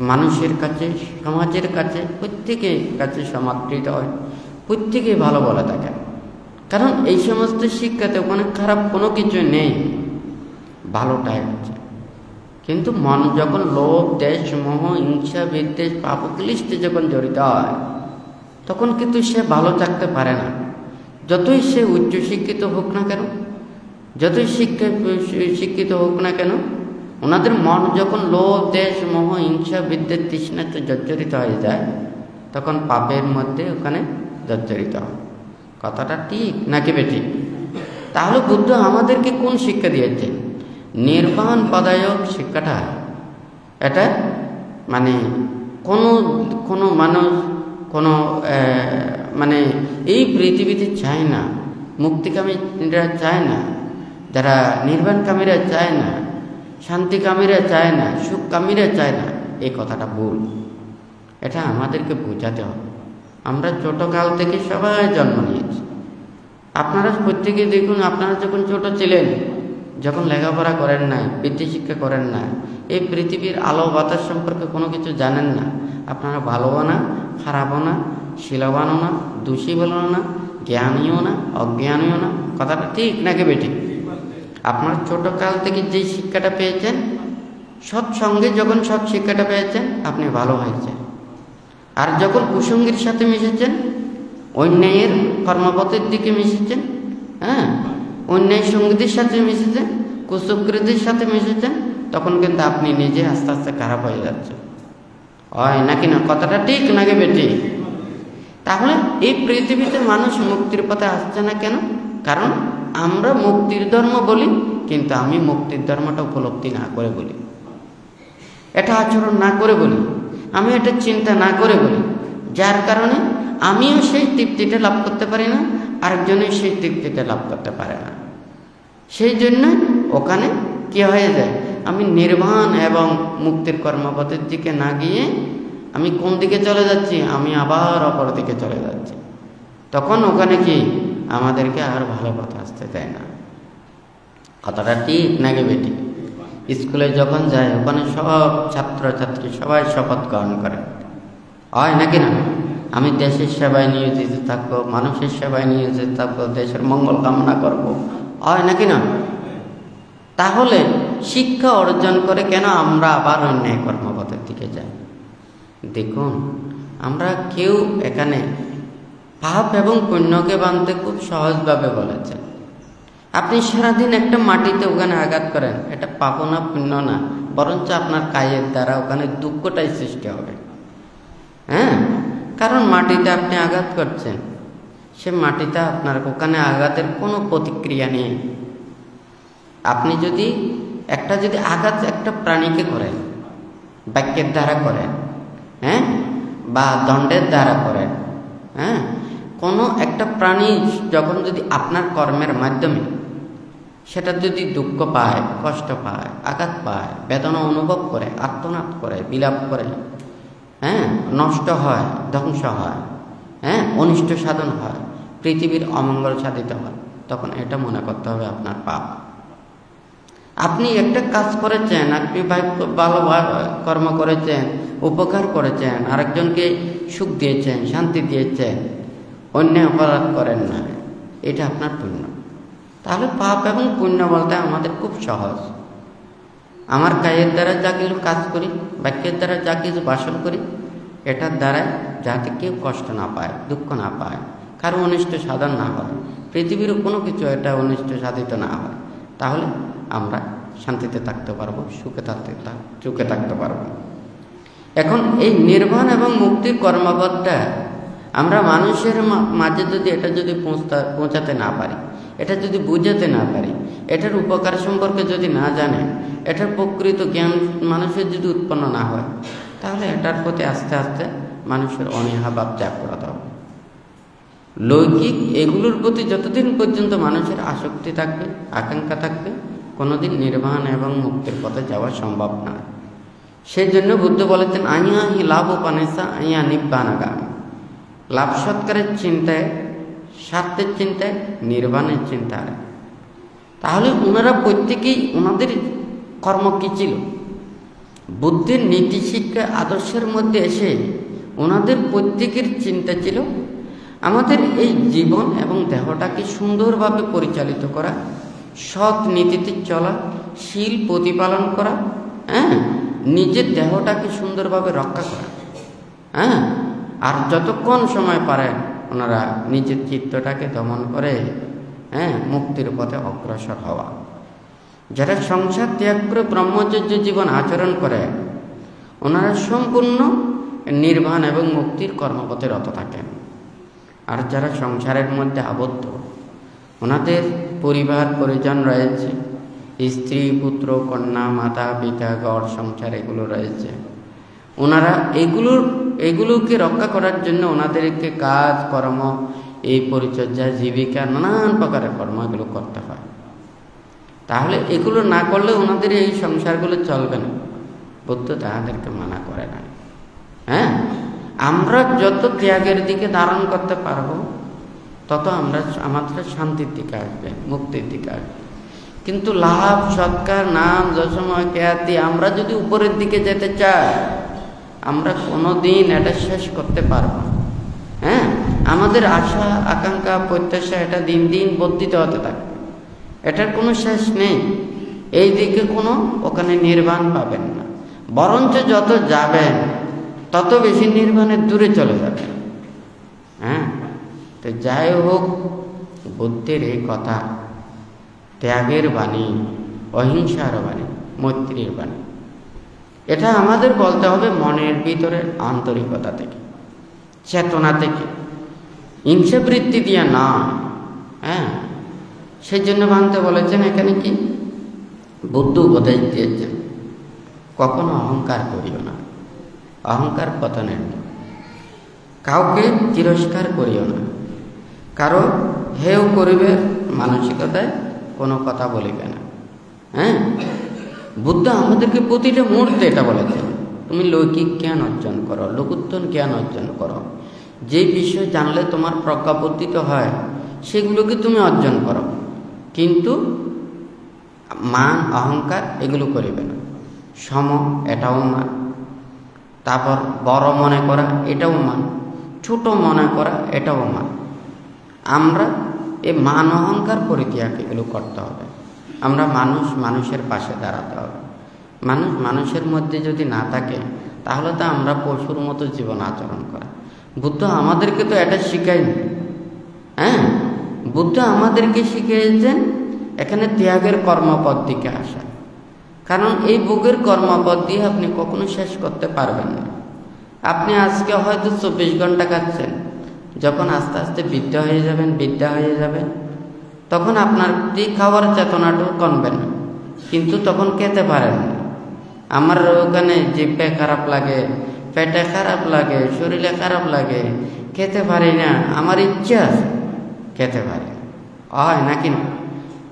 মানুষের কাছে, সমাজের কাছে, প্রত্যেকের কাছে সমাদৃত হয়, প্রত্যেকেই ভালো বলে থাকেন। কারণ এই সমস্ত শিক্ষাতে ওখানে খারাপ কোনো কিছু নেই, ভালোটাই হচ্ছে। কিন্তু মন যখন লোভ, দেশ, মোহ, হিংসা, বিদ্বেষ, পাপক্লিষ্টে যখন জড়িত হয়, তখন কিন্তু সে ভালো থাকতে পারে না। যতই সে উচ্চশিক্ষিত হোক না কেন, যতই শিক্ষিত হোক না কেন, ওনাদের মন যখন লোভ, দেশ, মোহ, হিংসা, বিদ্বেষ, তৃষ্ণাতে জর্জরিত হয়ে যায়, তখন পাপের মধ্যে ওখানে জর্জরিত হয়। কথাটা ঠিক নাকি বেঠিক? তাহলে বুদ্ধ আমাদেরকে কোন শিক্ষা দিয়েছে? নির্বাণ পদায়ক শিক্ষাটা। এটা মানে কোনো মানুষ মানে এই পৃথিবীতে চায় না, মুক্তিকামীরা চায় না, যারা নির্বাণকামীরা চায় না, শান্তিকামীরা চায় না, সুখকামীরা চায় না, এই কথাটা ভুল। এটা আমাদেরকে বোঝাতে হবে। আমরা ছোটকাল থেকে সবাই জন্ম নিয়েছি। আপনারা প্রত্যেকে দেখুন, আপনারা যখন ছোট ছিলেন, যখন লেখাপড়া করেন না, বৃত্তি শিক্ষা করেন না, এই পৃথিবীর আলো বাতাস সম্পর্কে কোনো কিছু জানেন না, আপনারা ভালোও না, খারাপও না, শিলবানও না, দোষী বলো না, জ্ঞানীও না, অজ্ঞানীও না। কথাটা ঠিক নাকি বেঠিক? আপনার ছোটকাল থেকে যেই শিক্ষাটা পেয়েছেন, সৎসঙ্গে যখন সৎ শিক্ষাটা পেয়েছেন, আপনি ভালো হয়েছেন। আর যখন কুসঙ্গীর সাথে মিশেছেন, অন্যায়ের কর্মপথের দিকে মিশেছেন, অন্যায় সঙ্গীদের সাথে মিশেছেন, কুসংস্কৃতির সাথে মিশেছেন, তখন কিন্তু আপনি নিজে আস্তে আস্তে খারাপ হয়ে যাচ্ছেন। হয় নাকি না? কথাটা ঠিক নাকি বেঠিক? তাহলে এই পৃথিবীতে মানুষ মুক্তির পথে আসছে না কেন? কারণ আমরা মুক্তির ধর্ম বলি, কিন্তু আমি মুক্তির ধর্মটা উপলব্ধি না করে বলি, এটা আচরণ না করে বলি, আমি এটা চিন্তা না করে বলি, যার কারণে আমিও সেই তৃপ্তিটা লাভ করতে পারি না, আরেকজনও সেই তৃপ্তিটা লাভ করতে পারে না। সেই জন্য ওখানে কি হয়ে যায়? আমি নির্বাণ এবং মুক্তির কর্মপথের দিকে না গিয়ে আমি কোন দিকে চলে যাচ্ছি? আমি আবার অপর দিকে চলে যাচ্ছি। তখন ওখানে কি আমাদেরকে আর ভালো কথা আসতে দেয় না। কথাটা ঠিক নাকি বেঠিক? স্কুলে যখন যায়, ওখানে সব ছাত্রছাত্রী সবাই শপথ গ্রহণ করে, হয় নাকি না? আমি দেশের সেবায় নিয়োজিত থাকবো, মানুষের সেবায় নিয়োজিত থাকবো, দেশের মঙ্গল কামনা করব, হয় নাকি না? তাহলে শিক্ষা অর্জন করে কেন আমরা আবার অন্যায় কর্মপথের দিকে যাই? দেখুন, আমরা কেউ এখানে পাপ এবং পুণ্যকে বাঁধতে খুব সহজভাবে বলেছেন। আপনি সারাদিন একটা মাটিতে ওখানে আঘাত করেন, এটা পাপ না, পুণ্য না, বরঞ্চ আপনার কায়ের দ্বারা ওখানে দুঃখটাই সৃষ্টি হবে। কারণ মাটিতে আপনি আঘাত করছেন, সে মাটিতে আপনার ওখানে আঘাতের কোনো প্রতিক্রিয়া নেই। আপনি যদি আঘাত একটা প্রাণীকে করেন, বাক্যের দ্বারা করেন, বা দণ্ডের দ্বারা করেন, কোনো একটা প্রাণী যখন যদি আপনার কর্মের মাধ্যমে সেটা যদি দুঃখ পায়, কষ্ট পায়, আঘাত পায়, বেদনা অনুভব করে, আর্তনাদ করে, বিলাপ করে, নষ্ট হয়, ধ্বংস হয়, অনিষ্ট সাধন হয়, পৃথিবীর অমঙ্গল সাধিত হয়, তখন এটা মনে করতে হবে আপনার পাপ। আপনি একটা কাজ করেছেন, আপনি ভালো কর্ম করেছেন, উপকার করেছেন, আরেকজনকে সুখ দিয়েছেন, শান্তি দিয়েছেন, অন্যায় অপরাধ করেন না, এটা আপনার পুণ্য। তাহলে পাপ এবং পুণ্য বলতে আমাদের খুব সহজ। আমার কায়ের দ্বারা যা কিছু কাজ করি, বাক্যের দ্বারা যা কিছু ভাষণ করি, এটার দ্বারা যাতে কেউ কষ্ট না পায়, দুঃখ না পায়, কারো অনিষ্ট সাধন না হয়, পৃথিবীর কোনো কিছু এটা অনিষ্ট সাধিত না হয়, তাহলে আমরা শান্তিতে থাকতে পারবো, সুখে থাকতে পারবো। এখন এই নির্বাণ এবং মুক্তির কর্মপথটা আমরা মানুষের মাঝে যদি পৌঁছাতে না পারি, এটা যদি বুঝাতে না পারি, এটার উপকার সম্পর্কে যদি না জানে, এটার প্রকৃত জ্ঞান মানুষের যদি উৎপন্ন না হয়, তাহলে এটার প্রতি আস্তে আস্তে মানুষের অনীহা ভাব জাগ্রত হবে। লৌকিক এগুলোর প্রতি যতদিন পর্যন্ত মানুষের আসক্তি থাকবে, আকাঙ্ক্ষা থাকবে, কোনোদিন নির্বাণ এবং মুক্তির পথে যাওয়া সম্ভব না। সেই জন্য বুদ্ধ বলেছেন, আইয়া হি লাভ পানেসা আইয়া নিব্বানাগামী। লাভ সৎকারের চিন্তায়, স্বার্থের চিন্তায়, নির্বাণের চিন্তায়। তাহলে ওনারা প্রত্যেকেই ওনাদের কর্ম কী ছিল? বুদ্ধের নীতি শিক্ষা আদর্শের মধ্যে এসে ওনাদের প্রত্যেকের চিন্তা ছিল আমাদের এই জীবন এবং দেহটাকে সুন্দরভাবে পরিচালিত করা, সৎ নীতিতে চলা, শীল প্রতিপালন করা, নিজের দেহটাকে সুন্দরভাবে রক্ষা করা, আর যতক্ষণ সময় পারেন ওনারা নিজের চিত্তটাকে দমন করে মুক্তির পথে অগ্রসর হওয়া। যারা সংসার ত্যাগ করে ব্রহ্মচর্য জীবন আচরণ করে ওনারা সম্পূর্ণ নির্বাণ এবং মুক্তির কর্মপথে রত থাকেন। আর যারা সংসারের মধ্যে আবদ্ধ, ওনাদের পরিবার পরিজন রয়েছে, স্ত্রী পুত্র কন্যা মাতা পিতা গড় সংসার এগুলো রয়েছে, ওনারা এগুলোকে রক্ষা করার জন্য ওনাদেরকে কাজ কর্ম, এই পরিচর্যা, জীবিকা, নানান প্রকারের কর্ম এগুলো করতে হয়। তাহলে এগুলো না করলে ওনাদের এই সংসারগুলো চলবে না। বুদ্ধ তাহাদেরকে মানা করে না। আমরা যত ত্যাগের দিকে ধারণ করতে পারবো তত আমাদের শান্তির দিকে আসবে, মুক্তির দিকে আসবে। কিন্তু লাভ সৎকার নাম যশময় খ্যাতি আমরা যদি উপরের দিকে যেতে চাই আমরা কোনোদিন এটা শেষ করতে পারবো না। আমাদের আশা আকাঙ্ক্ষা প্রত্যাশা এটা দিন দিন বর্ধিত হতে থাকে, এটার কোনো শেষ নেই। এই দিকে কোনো ওখানে নির্বাণ পাবেন না, বরঞ্চ যত যাবেন তত বেশি নির্বাণের দূরে চলে যাবেন। তো যাই হোক, বুদ্ধের এই কথা ত্যাগের বাণী, অহিংসার বাণী, মৈত্রীর বাণী, এটা আমাদের বলতে হবে মনের ভিতরে আন্তরিকতা থেকে, চেতনা থেকে, হিংসা বৃত্তি দিয়ে না। সেই জন্য ভাঙতে বলেছেন এখানে কি বুদ্ধ উপদেশ দিয়েছেন, কখনো অহংকার করিও না, অহংকার পতনের, কাউকে তিরস্কার করিও না, কারো হেয় করিবে মানসিকতায় কোনো কথা বলিবে না। বুদ্ধ আমাদেরকে প্রতিটা মুহূর্তে এটা বলেছেন, তুমি লৌকিক জ্ঞান অর্জন করো, লোকোত্তর জ্ঞান অর্জন করো, যে বিষয় জানলে তোমার প্রজ্ঞাবর্ধিত হয় সেগুলোকে তুমি অর্জন করো, কিন্তু মান অহংকার এগুলো করিবে না। সম এটাও মান, তারপর বড় মনে করা এটাও মান, ছোট মনে করা এটাও মান। আমরা এই মান অহংকার পরিত্যাগ এগুলো করতে হবে। আমরা মানুষের পাশে দাঁড়াতে হবে। মানুষের মধ্যে যদি না থাকে তাহলে তো আমরা পশুর মতো জীবন আচরণ করা। বুদ্ধ আমাদেরকে তো এটা শিখায়নি। বুদ্ধ আমাদেরকে শিখিয়েছেন এখানে ত্যাগের কর্মপথ দিকে আসা, কারণ এই ভোগের কর্মপথ দিয়ে আপনি কখনো শেষ করতে পারবেন না। আপনি আজকে হয়তো 24 ঘন্টা খাচ্ছেন, যখন আস্তে আস্তে বিদ্যা হয়ে যাবেন তখন আপনার যে খাওয়ার চেতনাটাও কমবে না, কিন্তু তখন খেতে পারেন না। আমার ওখানে জিভে খারাপ লাগে, পেটে খারাপ লাগে, শরীরে খারাপ লাগে, খেতে পারি না, আমার ইচ্ছা আছে খেতে পারি, হয় নাকি না?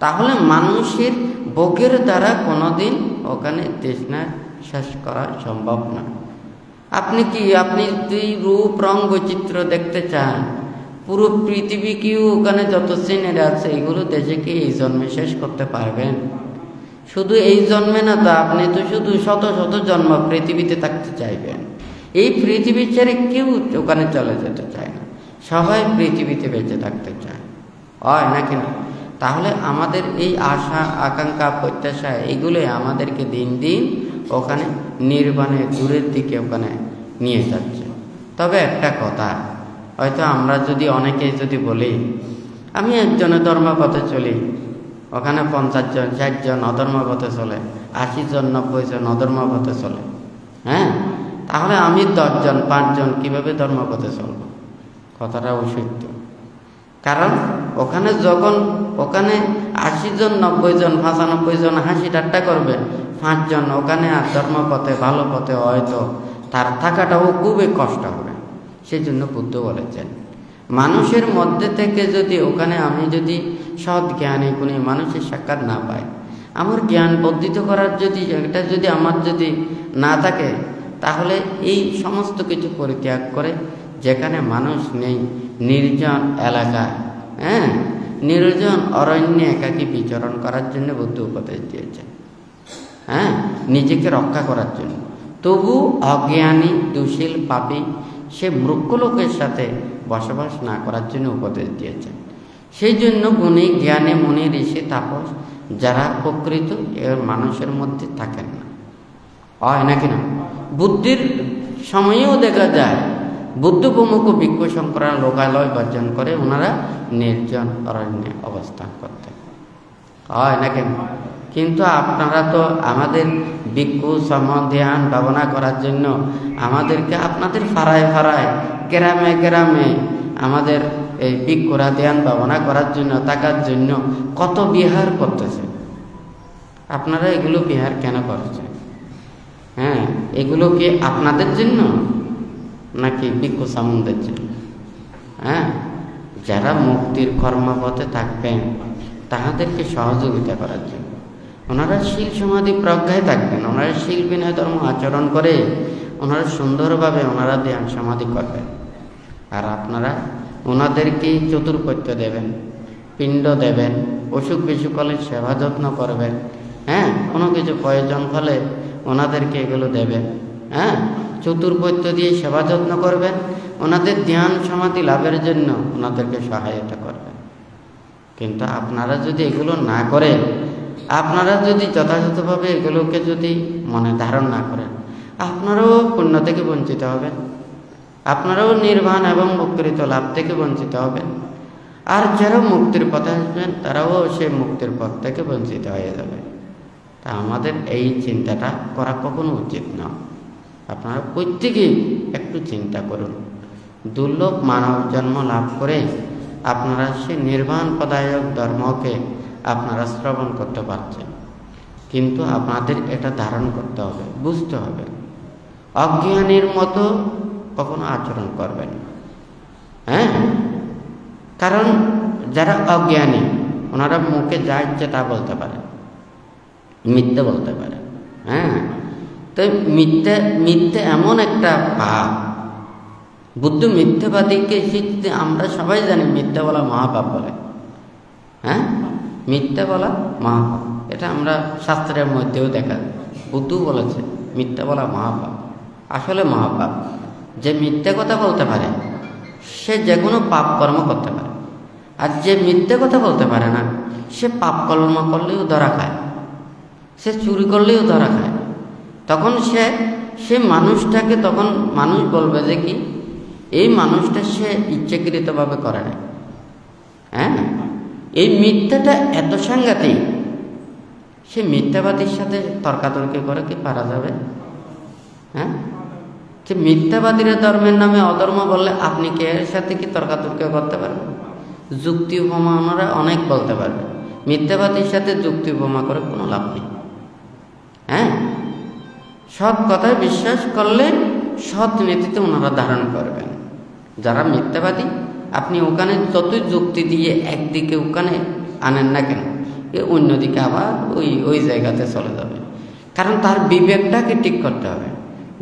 তাহলে মানুষের ভোগের দ্বারা কোনোদিন ওখানে তৃষ্ণা শেষ করা সম্ভব না। আপনি যদি রূপ রং বৈচিত্র্য দেখতে চান, পুরো পৃথিবীকেও ওখানে যত শ্রেণীর আছে এগুলো দেশে কি এই জন্মে শেষ করতে পারবেন? শুধু এই জন্মে না তো, আপনি তো শুধু শত শত জন্ম পৃথিবীতে থাকতে চাইবেন। এই পৃথিবী ছেড়ে কেউ ওখানে চলে যেতে চায় না, সবাই পৃথিবীতে বেঁচে থাকতে চায়, হয় নাকি না? তাহলে আমাদের এই আশা আকাঙ্ক্ষা প্রত্যাশা এগুলোই আমাদেরকে দিন দিন ওখানে নির্বাণের দূরের দিকে ওখানে নিয়ে যাচ্ছে। তবে একটা কথা, হয়তো আমরা যদি অনেকেই যদি বলি আমি একজনের ধর্মপথে চলি, ওখানে 50 জন 60 জন অধর্মপথে চলে, 80 জন 90 জন অধর্মপথে চলে, তাহলে আমি 10 জন 5 জন কিভাবে ধর্মপথে চলব? কথাটা অসত্য। কারণ ওখানে যখন 80 জন 90 জন 95 জন হাসি ঠাট্টা করবে, 5 জন ওখানে আর ধর্মপথে ভালো পথে হয়তো তার থাকাটাও খুবই কষ্ট হবে। সেই জন্য বুদ্ধ বলেছেন মানুষের মধ্যে থেকে যদি ওখানে আমি যদি সৎ জ্ঞানী গুণী মানুষের সাক্ষাৎ না পাই, আমার জ্ঞান বর্ধিত করার এটা যদি আমার যদি না থাকে, তাহলে এই সমস্ত কিছু পরিত্যাগ করে যেখানে মানুষ নেই, নির্জন এলাকা, নির্জন অরণ্যে একাকী বিচরণ করার জন্য বুদ্ধ উপদেশ দিয়েছেন, নিজেকে রক্ষা করার জন্য। তবু অজ্ঞানী দুশীল পাপী সে মূর্খ লোকের সাথে বসবাস না করার জন্য উপদেশ দিয়েছেন। সেই জন্য গুণী জ্ঞানী মুনি ঋষি তাপস যারা প্রকৃত এর মানুষের মধ্যে থাকেন না, হয় নাকি না? বুদ্ধির সময়েও দেখা যায় বুদ্ধ প্রমুখ ভিক্ষু শঙ্করা লোকালয় বর্জন করে ওনারা নির্জন অরণ্যে অবস্থান করতেন, হয় না কেন? কিন্তু আপনারা তো আমাদের ভিক্ষু ধ্যান ভাবনা করার জন্য আমাদেরকে আপনাদের ফাড়ায় ফাড়ায় গ্রামে গ্রামে আমাদের এই ভিক্ষুরা ধ্যান ভাবনা করার জন্য থাকার জন্য কত বিহার করতেছে। আপনারা এগুলো বিহার কেন করছেন? হ্যাঁ, এগুলো কি আপনাদের জন্য নাকি ভিক্ষু সামুনদের জন্য? হ্যাঁ, যারা মুক্তির কর্মপথে থাকবেন তাহাদেরকে সহযোগিতা করার জন্য। ওনারা শীল সমাধি প্রজ্ঞায় থাকবেন, ওনারা শীল বিনয় ধর্ম আচরণ করে ওনারা সুন্দরভাবে ওনারা ধ্যান সমাধি করবেন। আর আপনারা ওনাদেরকে চতুর্পত্য দেবেন, পিণ্ড দেবেন, অসুখ বিসুখ হলে সেবা যত্ন করবেন। হ্যাঁ, কোনো কিছু প্রয়োজন হলে ওনাদেরকে এগুলো দেবেন। হ্যাঁ, চতুর্পত্য দিয়ে সেবা যত্ন করবেন, ওনাদের ধ্যান সমাধি লাভের জন্য ওনাদেরকে সহায়তা করবেন। কিন্তু আপনারা যদি এগুলো না করেন, আপনারা যদি যথাযথভাবে এগুলোকে যদি মনে ধারণ না করেন, আপনারাও পুণ্য থেকে বঞ্চিত হবেন, আপনারাও নির্বাণ এবং মুক্তির লাভ থেকে বঞ্চিত হবেন। আর যারা মুক্তির পথে আসবেন তারাও সেই মুক্তির পথ থেকে বঞ্চিত হয়ে যাবে। তা আমাদের এই চিন্তাটা করা কখনো উচিত না। আপনারা প্রত্যেকেই একটু চিন্তা করুন, দুর্লভ মানব জন্ম লাভ করে আপনারা সে নির্বাণ পদায়ক ধর্মকে আপনারা শ্রবণ করতে পারছেন, কিন্তু আপনাদের এটা ধারণ করতে হবে, বুঝতে হবে। অজ্ঞানীর মতো কখনো আচরণ করবেন। হ্যাঁ, কারণ যারা অজ্ঞানী ওনারা মুখে যা ইচ্ছে তা বলতে পারে, মিথ্যে বলতে পারে। হ্যাঁ, তো মিথ্যে এমন একটা পাপ। বুদ্ধ মিথ্যাবাদীকে আমরা সবাই জানি মিথ্যা বলা মহাপাপ বলে। হ্যাঁ, মিথ্যা বলা মহাপাপ, এটা আমরা শাস্ত্রের মধ্যেও দেখা যায়। বুদ্ধ বলেছে মিথ্যা বলা মহাপাপ, আসলে মহাপাপ। যে মিথ্যে কথা বলতে পারে সে যে কোনো পাপ কর্ম করতে পারে, আর যে মিথ্যে কথা বলতে পারে না সে পাপ কর্ম করলেও ধরা খায়, সে চুরি করলেও ধরা খায়। তখন সে মানুষটাকে তখন মানুষ বলবে যে কি এই মানুষটা সে ইচ্ছাকৃতভাবে করে না। হ্যাঁ, এই মিথ্যাটা এত সাংঘাতিক, সে মিথ্যাবাদীর সাথে তর্কাতর্কি করে কি পারা যাবে? হ্যাঁ, যে মিথ্যাবাদীরা ধর্মের নামে অধর্ম বললে আপনি কে এর সাথে কি তর্কাতর্কি করতে পারবেন? যুক্তি উপমা ওনারা অনেক বলতে পারবে, মিথ্যাবাদীর সাথে যুক্তি উপমা করে কোনো লাভ নেই। হ্যাঁ, সৎ কথায় বিশ্বাস করলে সৎ নীতিতে ওনারা ধারণ করবেন। যারা মিথ্যাবাদী আপনি ওখানে যতই যুক্তি দিয়ে একদিকে ওখানে আনেন না কেন, এ অন্যদিকে আবার ওই জায়গাতে চলে যাবে। কারণ তার বিবেকটাকে ঠিক করতে হবে।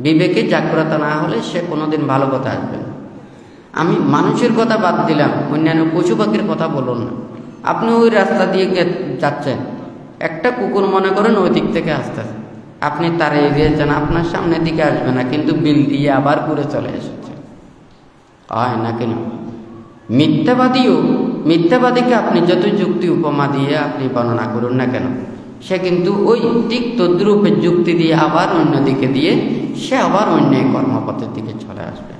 বিবেকে জাগ্রত না হলে সে কোনোদিন ভালো কথা আসবে না। আমি মানুষের কথা বাদ দিলাম, অন্যান্য পশু পাখির কথা বলুন না। আপনি ওই রাস্তা দিয়ে যাচ্ছেন, একটা কুকুর মনে করেন ওই দিক থেকে আসতেছে, আপনি তার এড়িয়েছেন, আপনার সামনের দিকে আসবে না, কিন্তু বিল দিয়ে আবার ঘুরে চলে এসেছে। হয় না কেন? মিথ্যাবাদীকে আপনি যত যুক্তি উপমা দিয়ে আপনি বর্ণনা করুন না কেন, সে কিন্তু ওই ঠিক তদ্রূপের যুক্তি দিয়ে আবার অন্যদিকে দিয়ে সে আবার অন্য কর্মপথের দিকে চলে আসবে।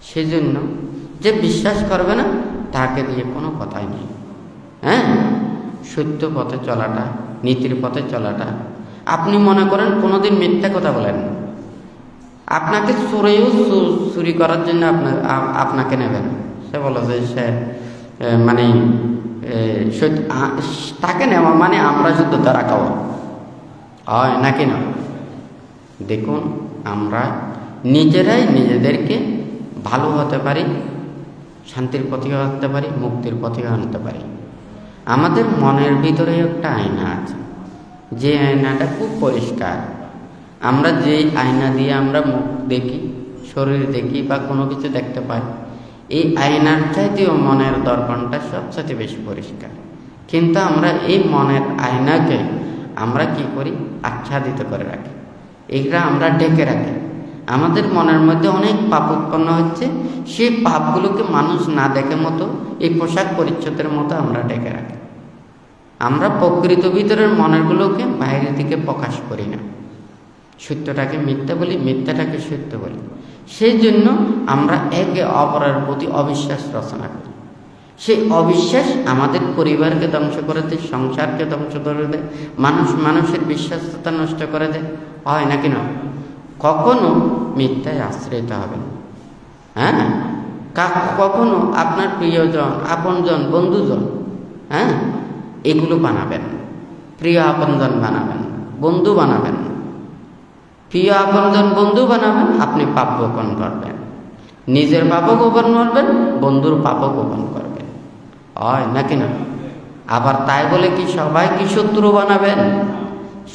সেজন্য যে বিশ্বাস করবে না তাকে দিয়ে কোনো কথাই নেই। হ্যাঁ, সত্য পথে চলাটা, নীতির পথে চলাটা। আপনি মনে করেন কোনোদিন মিথ্যা কথা বলেন না, আপনাকে চুরি করার জন্য আপনাকে নেবেন, সে বলে যে সে মানে তাকে নেওয়া মানে আমরা শুধু তারা খাওয়া হয় নাকি না? দেখুন, আমরা নিজেরাই নিজেদেরকে ভালো হতে পারি, শান্তির পথে আনতে পারি, মুক্তির পথে আনতে পারি। আমাদের মনের ভিতরে একটা আয়না আছে, যে আয়নাটা খুব পরিষ্কার। আমরা যেই আয়না দিয়ে আমরা মুখ দেখি, শরীর দেখি বা কোনো কিছু দেখতে পাই, এই আয়নার চাইতেও মনের দর্পণটা সবচেয়ে বেশি পরিষ্কার। কিন্তু আমরা এই মনের আয়নাকে আমরা কি করি? আচ্ছাদিত করে রাখি, এইটা আমরা ঢেকে রাখি। আমাদের মনের মধ্যে অনেক পাপ উৎপন্ন হচ্ছে, সেই পাপগুলোকে মানুষ না দেখে মতো এই পোশাক পরিচ্ছদের মতো আমরা ঢেকে রাখি। আমরা প্রকৃত ভিতরের মনেরগুলোকে বাইরের দিকে প্রকাশ করি না। সত্যটাকে মিথ্যা বলি, মিথ্যাটাকে সত্য বলি। সেই জন্য আমরা একে অপরের প্রতি অবিশ্বাস রচনা করি। সেই অবিশ্বাস আমাদের পরিবারকে ধ্বংস করে দেয়, সংসারকে ধ্বংস করে দেয়, মানুষের বিশ্বাসতা নষ্ট করে দেয়। হয় নাকি না? কখনো মিথ্যায় আশ্রয়িত হবে না। হ্যাঁ, কখনো আপনার প্রিয়জন, আপনজন, বন্ধুজন, হ্যাঁ, এগুলো বানাবেন। প্রিয় আপনজন বানাবেন, বন্ধু বানাবেন। প্রিয় আপনজন বন্ধু বানাবেন, আপনি পাপ গোপন করবেন। নিজের পাপও গোপন করবেন, বন্ধুর পাপও গোপন করবেন। হয় নাকি না? আবার তাই বলে কি সবাই কি শত্রু বানাবেন?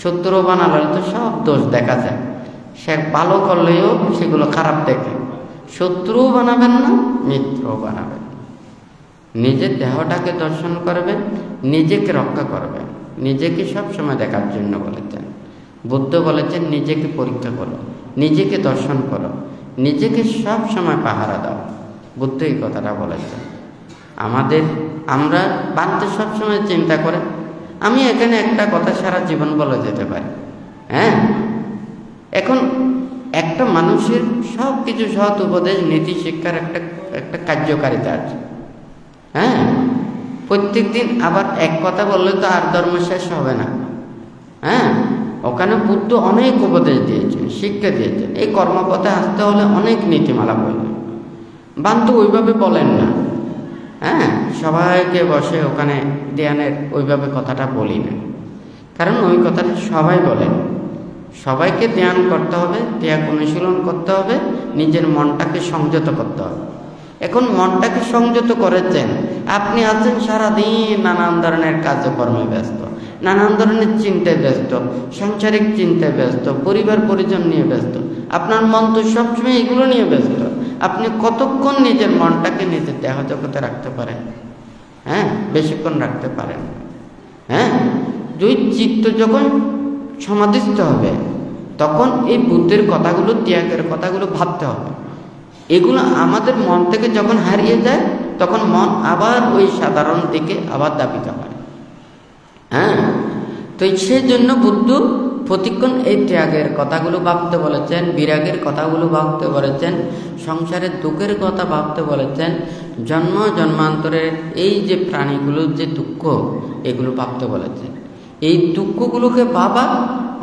শত্রু বানালে তো সব দোষ দেখা যায়। সে ভালো করলেও সেগুলো খারাপ দেখে। শত্রু বানাবেন না, মিত্র বানাবেন। নিজের দেহটাকে দর্শন করবেন, নিজেকে রক্ষা করবেন। নিজেকে সবসময় দেখার জন্য বলেছেন। বুদ্ধ বলেছেন নিজেকে পরীক্ষা করো, নিজেকে দর্শন করো, নিজেকে সব সময় পাহারা দাও। বুদ্ধ এই কথাটা বলেছেন। আমরা বাড়িতে সবসময় চিন্তা করে, আমি এখানে একটা কথা সারা জীবন বলে যেতে পারি। হ্যাঁ, এখন একটা মানুষের সব কিছু সৎ উপদেশ, নীতি শিক্ষার একটা কার্যকারিতা আছে। হ্যাঁ, প্রত্যেক দিন আবার এক কথা বললে তো আর ধর্ম শেষ হবে না। হ্যাঁ, ওখানে বুদ্ধ অনেক উপদেশ দিয়েছেন, শিক্ষা দিয়েছেন। এই কর্মপথে আসতে হলে অনেক নীতিমালা বলবেন। বান্তু ওইভাবে বলেন না। হ্যাঁ, সবাইকে বসে ওখানে ধ্যানের ওইভাবে কথাটা বলি না, কারণ ওই কথাটা সবাই বলেন। সবাইকে ধ্যান করতে হবে, ত্যাগ অনুশীলন করতে হবে, নিজের মনটাকে সংযত করতে হবে। এখন মনটাকে সংযত করেছেন, আপনি আছেন সারাদিন নানান ধরনের কাজকর্মে ব্যস্ত, নানান ধরনের চিন্তায় ব্যস্ত, সাংসারিক চিন্তায় ব্যস্ত, পরিবার পরিজন নিয়ে ব্যস্ত। আপনার মন তো সবসময় এগুলো নিয়ে ব্যস্ত। আপনি কতক্ষণ নিজের মনটাকে নিজের দেহ জগতে রাখতে পারেন? হ্যাঁ, বেশিক্ষণ রাখতে পারেন। হ্যাঁ, দুই চিত্ত যখন সমাধিস্থ হবে, তখন এই বুদ্ধের কথাগুলো, ত্যাগের কথাগুলো ভাবতে হবে। এগুলো আমাদের মন থেকে যখন হারিয়ে যায়, তখন মন আবার ওই সাধারণ দিকে আবার দাবিত হয়। হ্যাঁ, তো সেই জন্য বুদ্ধ প্রতিক্ষণ এই ত্যাগের কথাগুলো ভাবতে বলেছেন, বিরাগের কথাগুলো ভাবতে বলেছেন, সংসারের দুঃখের কথা ভাবতে বলেছেন, জন্ম জন্মান্তরের এই যে প্রাণীগুলোর যে দুঃখ, এগুলো ভাবতে বলেছেন। এই দুঃখগুলোকে ভাবা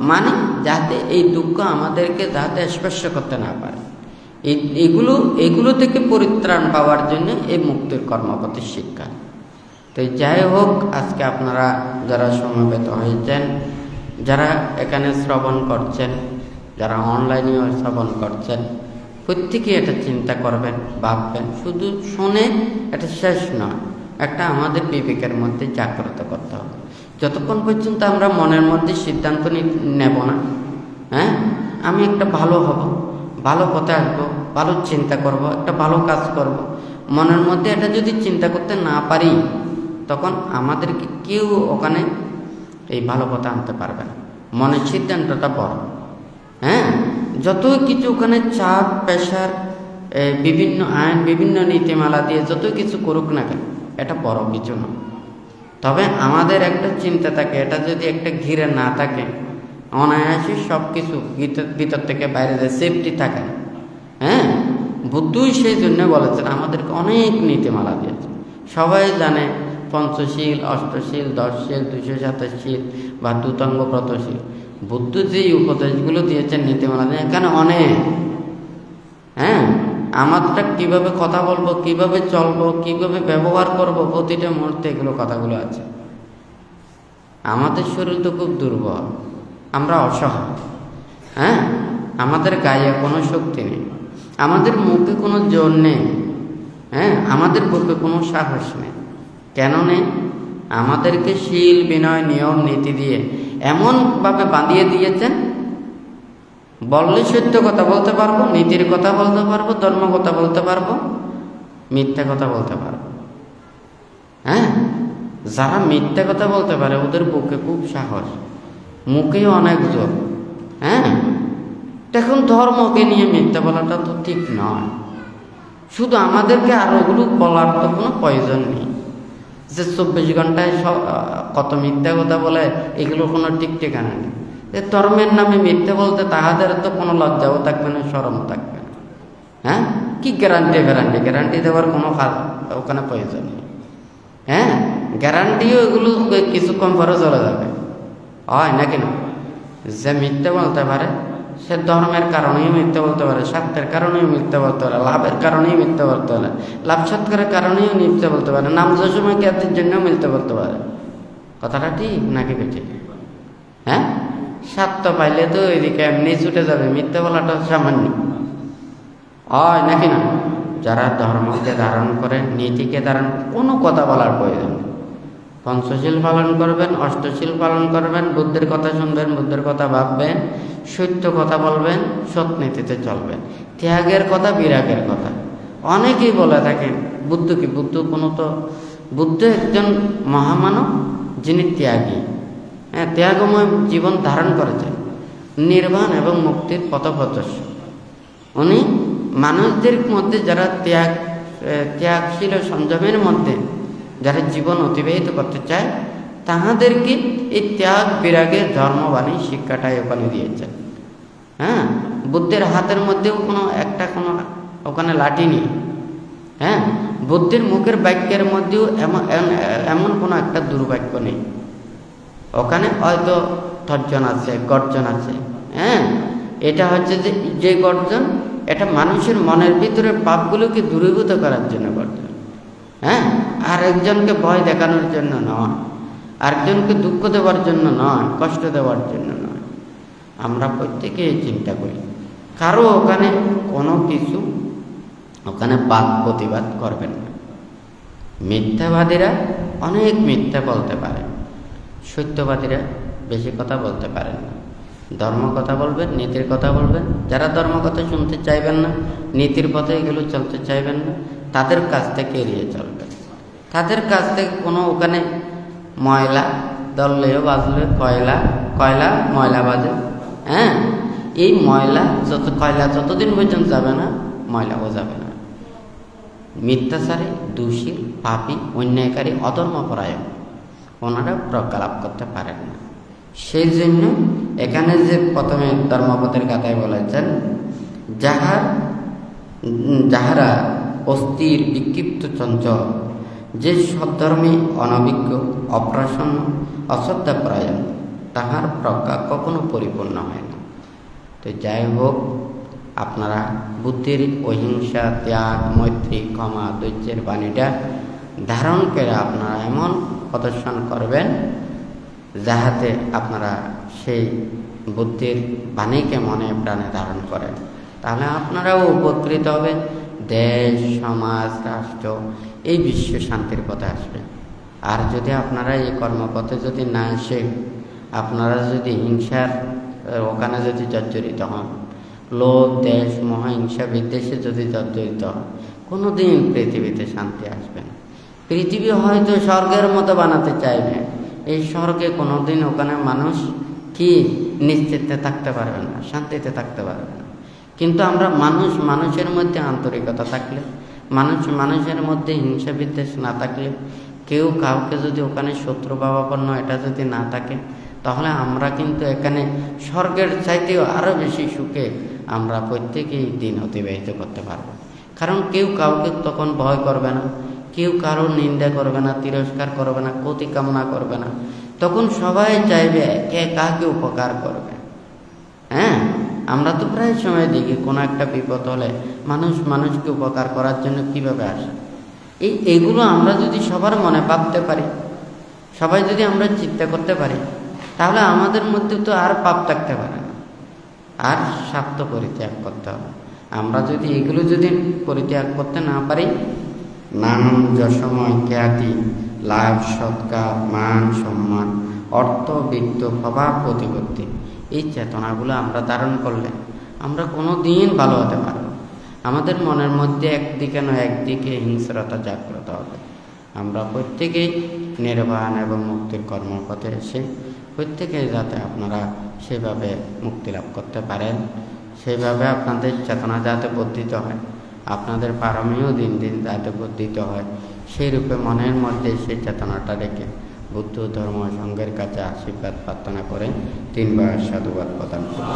মানে যাতে এই দুঃখ আমাদেরকে যাতে স্পর্শ করতে না পারে, এগুলো থেকে পরিত্রাণ পাওয়ার জন্য এই মুক্তির কর্মপথের শিক্ষা। তো যাই হোক, আজকে আপনারা যারা সমবেত হয়েছেন, যারা এখানে শ্রবণ করছেন, যারা অনলাইনেও শ্রবণ করছেন, প্রত্যেকে এটা চিন্তা করবেন, ভাববেন। শুধু শুনে এটা শেষ নয়, একটা আমাদের বিবেকের মধ্যে জাগ্রত করতে হবে। যতক্ষণ পর্যন্ত আমরা মনের মধ্যে সিদ্ধান্ত নেব না, হ্যাঁ, আমি একটা ভালো হব, ভালো পথে আসবো, ভালো চিন্তা করব, একটা ভালো কাজ করব, মনের মধ্যে এটা যদি চিন্তা করতে না পারি, তখন আমাদেরকে কেউ ওখানে এই ভালো পথে আনতে পারবে না। মনের সিদ্ধান্তটা বড়। হ্যাঁ, যত কিছু ওখানে চাপ, প্রেশার, বিভিন্ন আইন, বিভিন্ন নীতিমালা দিয়ে যত কিছু করুক না কেন, এটা বড় কিছু না। তবে আমাদের একটা চিন্তা থাকে, এটা যদি একটা ঘিরে না থাকে, অনায়াসে সব কিছু ভিতর থেকে বাইরে যায়, সেফটি থাকে না। হ্যাঁ, বুদ্ধই সেই জন্য বলেছেন, আমাদেরকে অনেক নীতিমালা দিয়েছে। সবাই জানে পঞ্চশীল, অষ্টশীল, 10 শীল, 227 শীল বা দ্যুতাঙ্গ ব্রতশীল। বুদ্ধ যেই উপদেশগুলো দিয়েছেন, নীতিমালা দিয়ে, এখানে অনেক। হ্যাঁ, আমাদের কিভাবে কথা বলবো, কিভাবে চলবো, কিভাবে ব্যবহার করব, প্রতিটা মুহূর্তে এগুলো কথাগুলো আছে। আমাদের শরীর তো খুব দুর্বল, আমরা অসহায়। হ্যাঁ, আমাদের গায়ে কোনো শক্তি নেই, আমাদের মুখে কোনো জোর নেই। হ্যাঁ, আমাদের বুকে কোনো সাহস নেই। কেন নেই? আমাদেরকে শীল, বিনয়, নিয়ম, নীতি দিয়ে এমনভাবে বাঁধিয়ে দিয়েছেন, বললে সত্য কথা বলতে পারবো, নীতির কথা বলতে পারবো, ধর্ম কথা বলতে পারবো, মিথ্যা কথা বলতে পারবো। হ্যাঁ, যারা মিথ্যা কথা বলতে পারে ওদের বুকে খুব সাহস, মুখেও অনেক জোর। হ্যাঁ, এখন ধর্মকে নিয়ে মিথ্যা বলাটা তো ঠিক নয়। শুধু আমাদেরকে আর ওগুলো বলার তো কোনো প্রয়োজন নেই যে 24 ঘন্টায় কত মিথ্যা কথা বলে, এগুলোর কোনো ঠিক ঠিকানা নেই। ধর্মের নামে মিথ্যে বলতে তাহাদের তো কোনো লজ্জাও থাকবে না, শরমও থাকবে না। হ্যাঁ, কি গ্যারান্টি দেওয়ার কোনো ওখানে প্রয়োজন নেই। হ্যাঁ, গ্যারান্টিও এগুলো কিছুক্ষণ পরে চলে যাবে, হয় নাকি না? যে মিথ্যে বলতে পারে সে ধর্মের কারণেই মিথ্যে বলতে পারে, স্বার্থের কারণেই মিথ্যে বলতে পারে, লাভের কারণেই মিথ্যে বলতে পারে, লাভ সৎকারের কারণেই মিথ্যে বলতে পারে, নাম যশোময় খ্যাতির জন্য মিথ্যে বলতে পারে। কথাটা ঠিক নাকি বেঠিক? হ্যাঁ, স্বার্থ পাইলে তো এদিকে এমনি ছুটে যাবে, মিথ্যে বলাটা সামান্য, হয় নাকি না? যারা ধর্মকে ধারণ করেন, নীতিকে ধারণ, কোনো কথা বলার প্রয়োজন নেই। পঞ্চশীল পালন করবেন, অষ্টশীল পালন করবেন, বুদ্ধের কথা শুনবেন, বুদ্ধের কথা ভাববেন, সত্য কথা বলবেন, সৎ নীতিতে চলবেন, ত্যাগের কথা, বিরাগের কথা। অনেকেই বলে থাকেন বুদ্ধ কি? বুদ্ধ একজন মহামানব, যিনি ত্যাগী, হ্যাঁ, ত্যাগময় জীবন ধারণ করেছেন, নির্বাণ এবং মুক্তির পথপ্রদর্শক। উনি মানুষদের মধ্যে যারা ত্যাগশীল সংযমের মধ্যে যারা জীবন অতিবাহিত করতে চায়, তাহাদেরকে এই ত্যাগ বিরাগের ধর্মবাণী শিক্ষাটাই ওখানে দিয়েছেন। হ্যাঁ, বুদ্ধের হাতের মধ্যেও কোনো ওখানে লাঠি নেই। হ্যাঁ, বুদ্ধের মুখের বাক্যের মধ্যেও এমন কোনো একটা দুর্বাক্য নেই। ওখানে হয়তো তর্জন আছে, গর্জন আছে। হ্যাঁ, এটা হচ্ছে যে গর্জন, এটা মানুষের মনের ভিতরে পাপগুলোকে দূরীভূত করার জন্য গর্জন। হ্যাঁ, আর একজনকে ভয় দেখানোর জন্য নয়, আরেকজনকে দুঃখ দেওয়ার জন্য নয়, কষ্ট দেওয়ার জন্য নয়। আমরা প্রত্যেকেই চিন্তা করি, কারো ওখানে কোনো কিছু ওখানে বাদ প্রতিবাদ করবেন না। মিথ্যাবাদীরা অনেক মিথ্যা বলতে পারে, সত্যবাদীরা বেশি কথা বলতে পারেন না। ধর্ম কথা বলবেন, নীতির কথা বলবেন। যারা ধর্ম কথা শুনতে চাইবেন না, নীতির পথে এগুলো চলতে চাইবেন না, তাদের কাছ থেকে এড়িয়ে চলবেন। তাদের কাছ থেকে কোনো ওখানে ময়লা দললেও বাজলে কয়লা ময়লা বাজে। হ্যাঁ, এই কয়লা যতদিন পর্যন্ত যাবে না, ময়লাও যাবে না। মিথ্যাচারী, দোষী, পাপী, অন্যায়কারী, অধর্মপরায়ণ ওনারা প্রজ্ঞা লাভ করতে পারেন না। সেই জন্য এখানে যে প্রথমে ধর্মপদের কথায় বলেছেন, যাহারা অস্থির, বিক্ষিপ্ত, চঞ্চল, যে সদ্ধর্মী, অনভিজ্ঞ, অপ্রাসন্ন, অশ্রদ্ধাপরায়ণ, তাহার প্রজ্ঞা কখনো পরিপূর্ণ হয় না। তো যাই হোক, আপনারা বুদ্ধির অহিংসা, ত্যাগ, মৈত্রী, ক্ষমা, ধৈর্যের বাণীটা ধারণ করে আপনারা এমন প্রদর্শন করবেন যাহাতে আপনারা সেই বুদ্ধির বাণীকে মনে প্রাণে ধারণ করেন। তাহলে আপনারাও উপকৃত হবেন, দেশ, সমাজ, রাষ্ট্র, এই বিশ্ব শান্তির পথে আসবে। আর যদি আপনারা এই কর্মপথে যদি না এসে আপনারা যদি হিংসার ওখানে যদি জর্জরিত হন, লোভ, দেশ, মহাহিংসা, বিদ্বেষে যদি জর্জরিত হন, কোনো দিন পৃথিবীতে শান্তি আসবে না। পৃথিবী হয়তো স্বর্গের মতো বানাতে চাইবে, এই স্বর্গে কোনো দিন ওখানে মানুষ কি নিশ্চিন্তে থাকতে পারবে না, শান্তিতে থাকতে পারবে না। কিন্তু আমরা মানুষের মধ্যে আন্তরিকতা থাকলে, মানুষের মধ্যে হিংসা বিদ্বেষ না থাকলে, কেউ কাউকে যদি ওখানে শত্রুভাবাপন্ন এটা যদি না থাকে, তাহলে আমরা কিন্তু এখানে স্বর্গের চাইতেও আরও বেশি সুখে আমরা প্রত্যেকেই দিন অতিবাহিত করতে পারবো। কারণ কেউ কাউকে তখন ভয় করবে না, কেউ কারোর নিন্দা করবে না, তিরস্কার করবে না, ক্ষতি কামনা করবে না। তখন সবাই চাইবে কে কাকে উপকার করবে। হ্যাঁ, আমরা তো প্রায় সময় দেখি কোনো একটা বিপদ হলে মানুষকে উপকার করার জন্য কিভাবে আসে। এইগুলো আমরা যদি সবার মনে ভাবতে পারি, সবাই যদি আমরা চিন্তা করতে পারি, তাহলে আমাদের মধ্যে তো আর পাপ থাকতে পারে না, আর স্বার্থ পরিত্যাগ করতে হবে। আমরা যদি এগুলো যদি পরিত্যাগ করতে না পারি, নাম, যশময়, খ্যাতি, লাভ, সৎকার, মান, সম্মান, অর্থ, বিত্ত, প্রভাব, প্রতিপত্তি, এই চেতনাগুলো আমরা ধারণ করলে আমরা কোনো দিন ভালো হতে পারবো। আমাদের মনের মধ্যে একদিকে নয় একদিকে হিংস্রতা জাগ্রত হবে। আমরা প্রত্যেকেই নির্বাণ এবং মুক্তির কর্মপথে এসে প্রত্যেকেই যাতে আপনারা সেভাবে মুক্তি লাভ করতে পারেন, সেইভাবে আপনাদের চেতনা যাতে বর্ধিত হয়, আপনাদের পারমীয় দিন দিন যাতে বর্ধিত হয়, সেই রূপে মনের মধ্যে সেই চেতনাটা রেখে বুদ্ধ ধর্ম সংঘের কাছে আশীর্বাদ প্রার্থনা করে 3 বার সাধুবাদ প্রদান করুন।